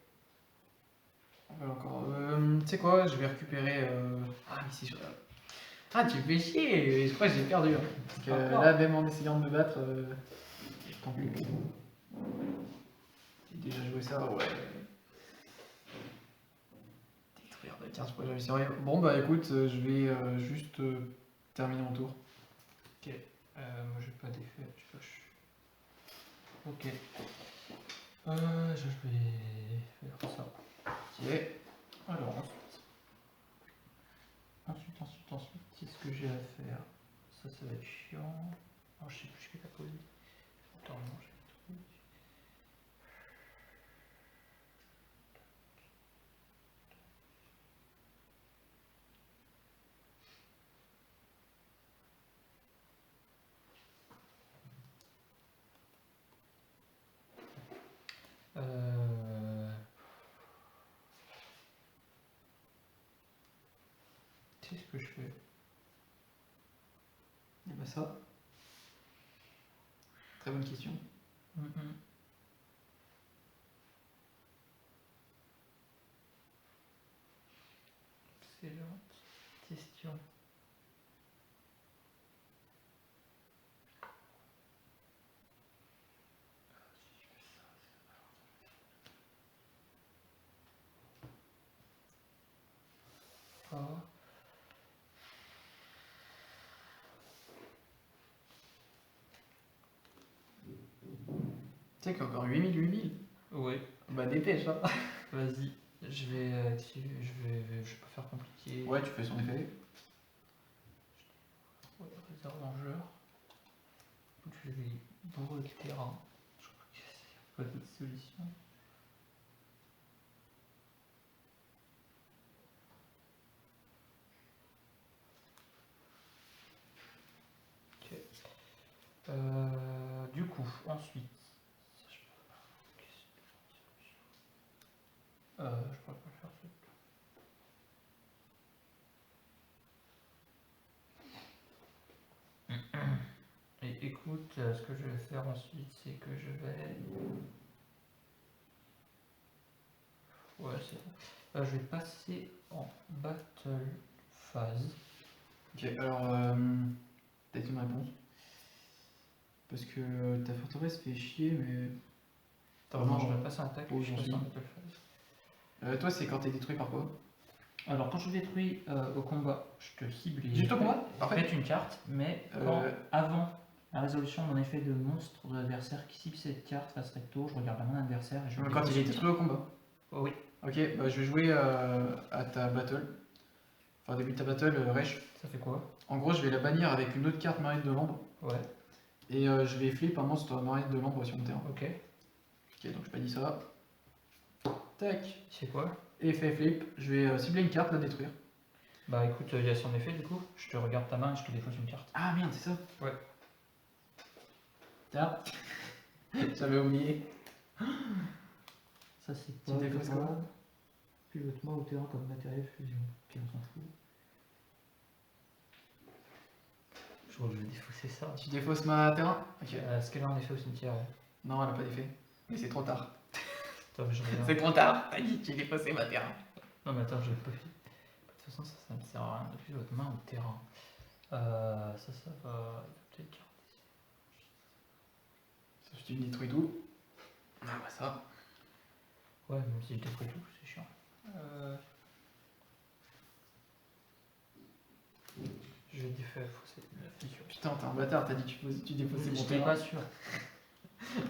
Voilà encore. Tu sais quoi, je vais récupérer. Ah, mais si je. Ah, tu fais chier! Je crois que j'ai perdu. Hein. Parce que Encore là, même en essayant de me battre, tant pis. J'ai déjà joué ça, ouais. Détruire de 15 fois, j'avais serré. Bon, bah écoute, je vais juste terminer mon tour. Ok. Moi j'ai pas d'effet, je pioche. Ok. Je vais faire ça. Ok. Alors ensuite, qu'est-ce que j'ai à faire? Ça va être chiant. Oh, je sais plus ce que t'as posé. Attends, non, j'ai des trucs. Qu'est-ce que je fais? Et bah ça. Très bonne question. Excellente question. Ah. Tu sais qu'il y a encore 8000. Oui. Bah dépêche, hein. Vas-y. Je vais activer. Je vais pas faire compliqué. Ouais, tu fais son effet. Ouais, réserve vengeur. Je vais bourrer le terrain. Je crois qu'il n'y a pas d'autre solution. Ok. Du coup, ensuite. Je pourrais pas le faire tout. Et écoute, ce que je vais faire ensuite, c'est que je vais. Ouais, c'est bon. Je vais passer en battle phase. Ok, alors. Peut-être une réponse. Parce que ta forteresse fait chier, mais. Attends, non, je vais passer en attaque Oh, et je j'en passe suis. en battle phase. Toi, c'est quand t'es détruit par quoi? Alors, quand je détruis au combat, je te cible et Juste au combat? Parfait. faites une carte, mais quand, avant la résolution de mon effet de monstre de l'adversaire qui cible cette carte face recto, je regarde mon adversaire et je Quand il est détruit au combat. Oh oui, Ok, bah je vais jouer à ta battle. Enfin, au début de ta battle, Resh. ça fait quoi? En gros, je vais la bannir avec une autre carte Marine de l'ombre. Ouais, Et je vais flip un monstre Marine de l'ombre sur mon terrain. ok. Ok, donc je bannis ça. Tac. C'est quoi? Effet flip. Je vais cibler une carte, la détruire. Bah écoute, il y a son effet du coup. Je te regarde ta main et je te défausse une carte. Ah merde, c'est ça? Ouais. Tiens. J'avais oublié. Ça c'est Tu pas défausses quoi? grave. Pilote-moi au terrain comme matériel fusion. Ok, on s'en fout. crois que je vais défausser ça. Tu défausses ma terrain? Ok. Est-ce qu'elle a un effet au cimetière? Non, elle a pas d'effet. Mais c'est trop tard. Attends, mais je regarde. C'est trop tard. T'as dit, tu défaussé ma terrain. Non, mais attends, je vais pas fait. De toute façon, ça me sert à rien. Depuis votre main au terrain. Ça va. Peut-être garder. Sauf que tu me détruis tout. Ah bah ça. Ouais, même si je détruis tout, c'est chiant. Je vais défausser la fissure. Putain, t'es un bâtard, t'as dit que tu défaussais mon J'étais terrain. pas sûr.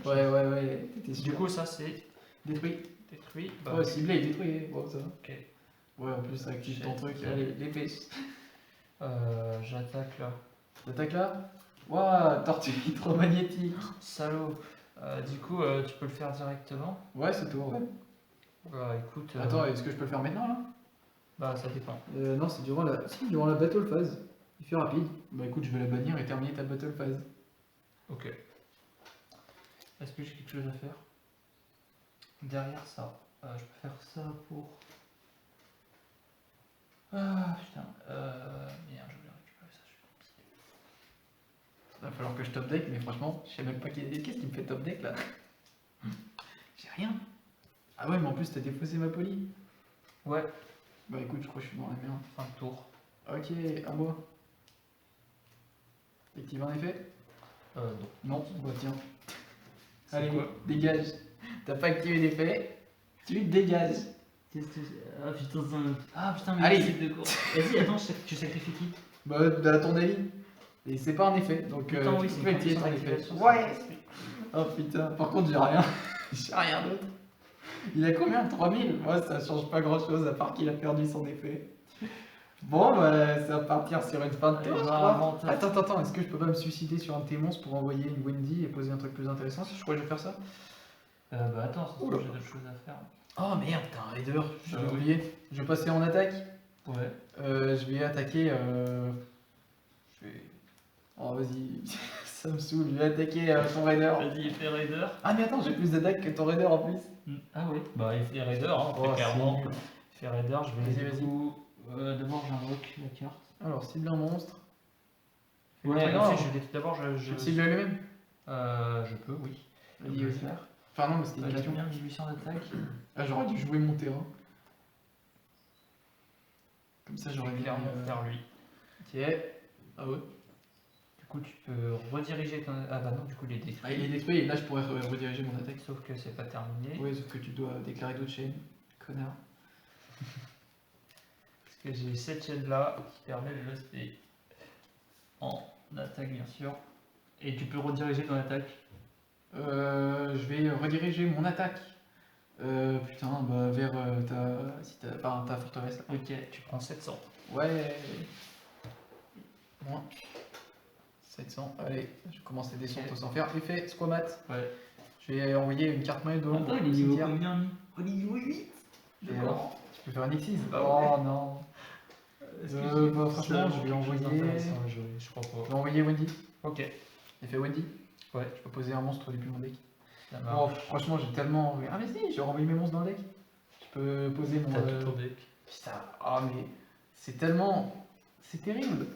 Ouais, t'étais sûr. Du coup, ça c'est Détruit. détruit. Bah, Ouais, ciblé et détruit. Bon, ça va. ok. Ouais, en plus, ça active ton truc. J'ai- Allez, les pêches. J'attaque là. T'attaques là? Waouh, tortue hydromagnétique. Salaud. Du coup, tu peux le faire directement. Ouais, c'est tout, ouais. Bah écoute. Attends, est-ce que je peux le faire maintenant là? Bah ça dépend. Non, c'est durant la... Si, durant la battle phase. Il fait rapide. Bah écoute, je vais la bannir et terminer ta battle phase. Ok. Est-ce que j'ai quelque chose à faire? Derrière ça, je peux faire ça pour. Ah putain. Merde, je voulais récupérer ça. Je suis embêté. Il va falloir que je top deck, mais franchement, je sais même pas qu'est-ce qui me fait top deck là. J'ai rien. Ah ouais, mais en plus, t'as défaussé ma poly. Ouais, Bah écoute, je crois que je suis dans la merde. fin de tour. Ok, à moi. Active un effet? Non. Non, bah tiens. C'est Allez, quoi? dégage. T'as pas activé l'effet, tu dégages. Ah putain, ah putain, mais Allez. c'est de quoi? Vas-y, attends, tu sacrifies qui? Bah, à ton avis. Et c'est pas un effet, donc Putain, oui, tu c'est peux une activer ton condition effet. d'activation, Ouais. Oh putain, par contre j'ai rien. J'ai rien d'autre. Il a combien? 3000? Moi ça change pas grand chose à part qu'il a perdu son effet. Bon bah ça va partir sur une fin de Allez, tour je bah, crois. invente. Attends, est-ce que je peux pas me suicider sur un de tes monstres pour envoyer une Wendy et poser un truc plus intéressant? Je crois que je vais faire ça. Bah attends, ça se Oula. trouve, j'ai d'autres choses à faire. Oh merde, t'as un raider, j'avais oui. oublié. Je vais passer en attaque. Ouais. Je vais attaquer. Je vais. Oh vas-y, ça me saoule, je vais attaquer ton raider. Vas-y, il fait raider. Ah mais attends, j'ai plus d'attaque que ton raider en plus. Ah oui, bah il fait raider, hein, Oh, très clairement. c'est nul. Il fait raider, je vais Vas-y. du coup. D'abord, j'invoque la carte. Alors, cible un monstre. Ouais, non, en fait, d'abord, Je cible lui-même. Je peux, oui. Vas-y, vas-y. Enfin non, mais c'était une J'ai question. combien? 1800 d'attaque. Ah, j'aurais dû jouer mon terrain. Comme ça, j'aurais bien clairement faire lui. Ok. Ah ouais. Du coup, tu peux rediriger ton. Ah bah non, du coup, il est détruit. Ah, il est détruit et là, je pourrais rediriger mon attaque. Sauf que c'est pas terminé. Oui, sauf que tu dois déclarer d'autres chaînes. Connard. Parce que j'ai cette chaîne là qui permet de rester en attaque, bien sûr. Et tu peux rediriger ton attaque. Je vais rediriger mon attaque. Putain, bah vers ta forteresse là. Ok, tu prends 700. Ouais. Moins. 700. Allez, je commence les descentes sans faire effet squamat. Ouais. Je vais envoyer une carte maille de l'ombre. Attends, il est au niveau cimetière. combien lui? Oh, il est niveau 8. Je Et vois. alors, tu peux faire un X6. Bah Oh ouais. non. Est-ce que Bah, j'ai franchement, je vais quelque chose envoyer- d'intéressant à jouer? Je crois Je pas. vais envoyer Wendy. Ok. Effet Wendy. Ouais, Je peux poser un monstre depuis mon deck. ça Oh, marche. franchement, j'ai tellement. Ah, mais si, j'ai renvoyé mes monstres dans le deck. Je peux poser mon. T'as tout ton deck. Putain, ah, mais c'est tellement. C'est terrible.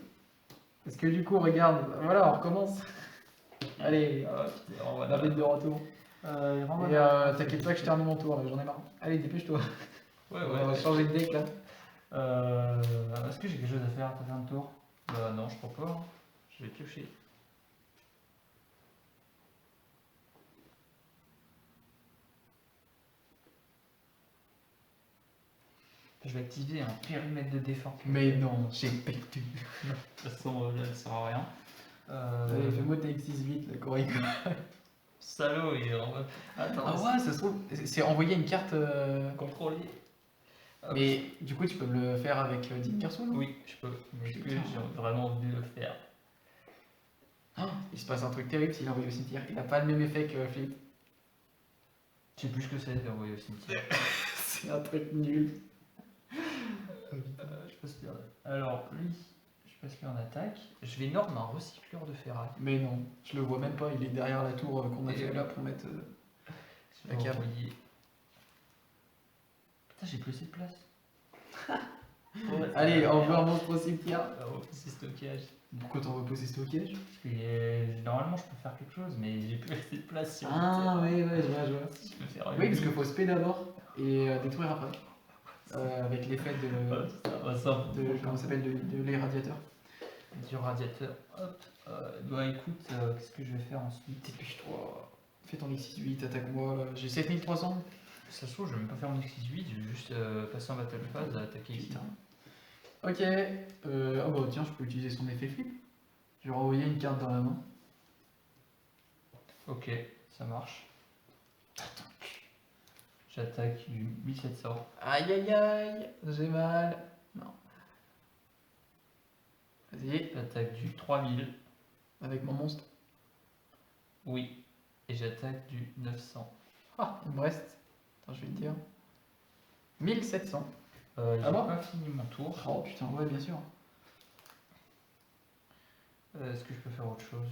Parce que du coup, regarde, voilà, on recommence. Allez, Ah putain, on va la bête de retour. il renvoie Et la- t'inquiète pas que je termine mon tour là, j'en ai marre. Allez, dépêche-toi. Ouais, On va ouais. changer de deck là. Est-ce que j'ai quelque chose à faire à ta fin de tour? Bah non, je crois pas. Hein. Je vais piocher. Je vais activer un périmètre de défense. Mais non, j'ai perdu. De toute façon, là, ça sert à rien. Allez, fais-moi ta X6 vite, la Corico. Salaud, il renvoie. Attends, Ah ouais, ça se trouve, c'est envoyer une carte. contrôler. Mais du coup, tu peux me le faire avec 10 persos, non? Oui, je peux. Mais est-ce que Putain. j'ai vraiment envie de le faire? Ah, il se passe un truc terrible s'il envoie au cimetière. Il n'a pas le même effet que Flip. Je sais plus ce que c'est d'envoyer au cimetière. C'est un truc nul. Je passe lui en- Alors, lui, je passe lui en attaque. Je vais norme un recycleur de ferraille. Mais non, je le vois même pas, il est derrière la tour qu'on a Et fait oui. là pour mettre. Je La vais cave. envoyer. Putain, j'ai plus assez de place. Allez, envoie un monstre au cimetière. Alors, c'est stockage. Pourquoi t'en vas poser stockage? Parce que normalement, je peux faire quelque chose, mais j'ai plus assez de place sur le Ah, terrain. ouais, je vois. Si je peux faire Oui, parce qu'il faut spé d'abord et détruire après. Avec l'effet comment ça s'appelle, de les radiateurs. du radiateur. Hop. Bah écoute, qu'est-ce que je vais faire ensuite? Dépêche-toi. Fais ton X68, attaque-moi. J'ai 7300. Ça se trouve, je vais même pas faire mon X18, je vais juste passer en battle phase, attaquer ici. Putain. Ok. Ah bah tiens, je peux utiliser son effet flip. Je vais renvoyer une carte dans la main. Ok, ça marche. J'attaque du 1700. Aïe aïe aïe, j'ai mal. Non. Vas-y, J'attaque du 3000. avec mon monstre. Oui. Et j'attaque du 900. Ah, il me reste. Attends, je vais te dire. 1700. J'ai Ah bon pas fini mon tour. Oh putain, ouais, bien sûr. Est-ce que je peux faire autre chose?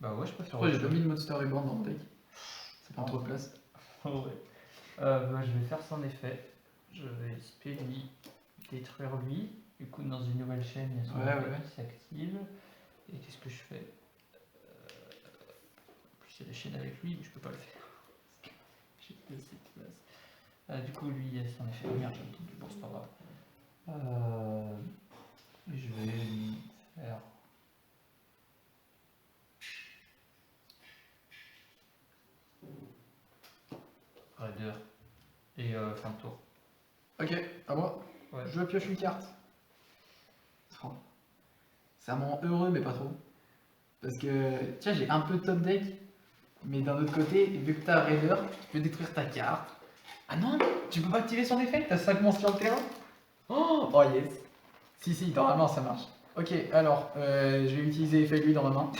Bah ouais, je peux faire Pourquoi autre j'ai pas chose. mis de Monster Reborn dans mon deck? Ça prend trop de place. Ouais. Bah, je vais faire son effet. Je vais spell lui, détruire lui. Du coup, dans une nouvelle chaîne, il y a son Ouais, effet ouais. qui s'active. Et qu'est-ce que je fais? En plus, il y a des chaînes avec lui, mais je peux pas le faire. Parce que j'ai pas assez de place. Du coup, lui, il y a son effet. Oh merde, j'ai un truc. Bon, c'est pas grave. Et je vais lui faire. Raider. Et fin de tour. Ok, à moi. Ouais. Je pioche une carte. Oh. Ça me rend heureux, mais pas trop. Parce que, tiens, j'ai un peu de top deck. Mais d'un autre côté, vu que t'as Raider, tu peux détruire ta carte. Ah non, tu peux pas activer son effet, t'as 5 monstres sur le terrain. Oh yes. Si, normalement ça marche. Ok, alors, je vais utiliser effet lui dans ma main.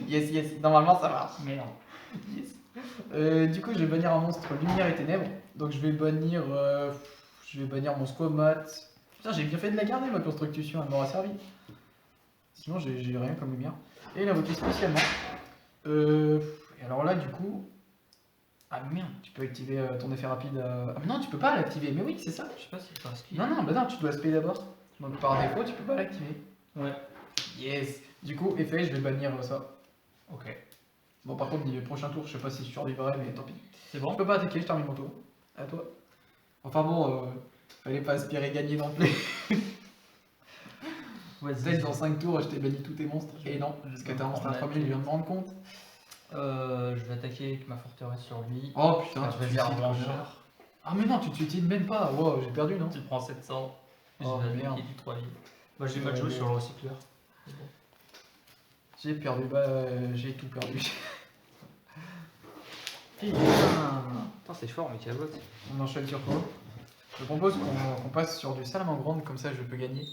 Yes, normalement ça marche. Merde. Yes. Du coup, je vais bannir un monstre lumière et ténèbres. Donc je vais bannir mon squamat. Putain, j'ai bien fait de la garder ma construction, elle m'aura servi. Sinon, j'ai rien comme lumière. Et l'invoquer spécialement. Et alors là, du coup. Ah merde, tu peux activer ton effet rapide. Ah mais non, tu peux pas l'activer. Mais oui, c'est ça. Je sais pas si c'est parce qu'il. Non, bah non, tu dois spé d'abord. Donc par défaut, tu peux pas l'activer. Ouais. Yes. Du coup, effet, je vais bannir ça. Ok. Bon, par contre, le prochain tour, je sais pas si je survivrai, mais tant pis. C'est Je bon? peux pas attaquer, je termine mon tour. À toi. Enfin bon, fallait pas aspirer gagner non plus. Peut-être dans 5 tours, je t'ai banni tous tes monstres. Et non, parce que t'as un monstre à 3000, je viens de me rendre compte. Je vais attaquer avec ma forteresse sur lui. Oh putain, Enfin, tu je vais te dire suicides, vengeur. Ah mais non, tu te suicides même pas. Wow, j'ai perdu, non? Tu prends 700. Oh, Je vais merde. attaquer du 3000. Bah, j'ai Ouais, pas de jouer ouais. sur le recycleur. J'ai perdu, j'ai tout perdu. Putain. Putain, c'est fort, mais cabote. On enchaîne sur quoi? Je propose qu'on passe sur du salamandre, comme ça je peux gagner.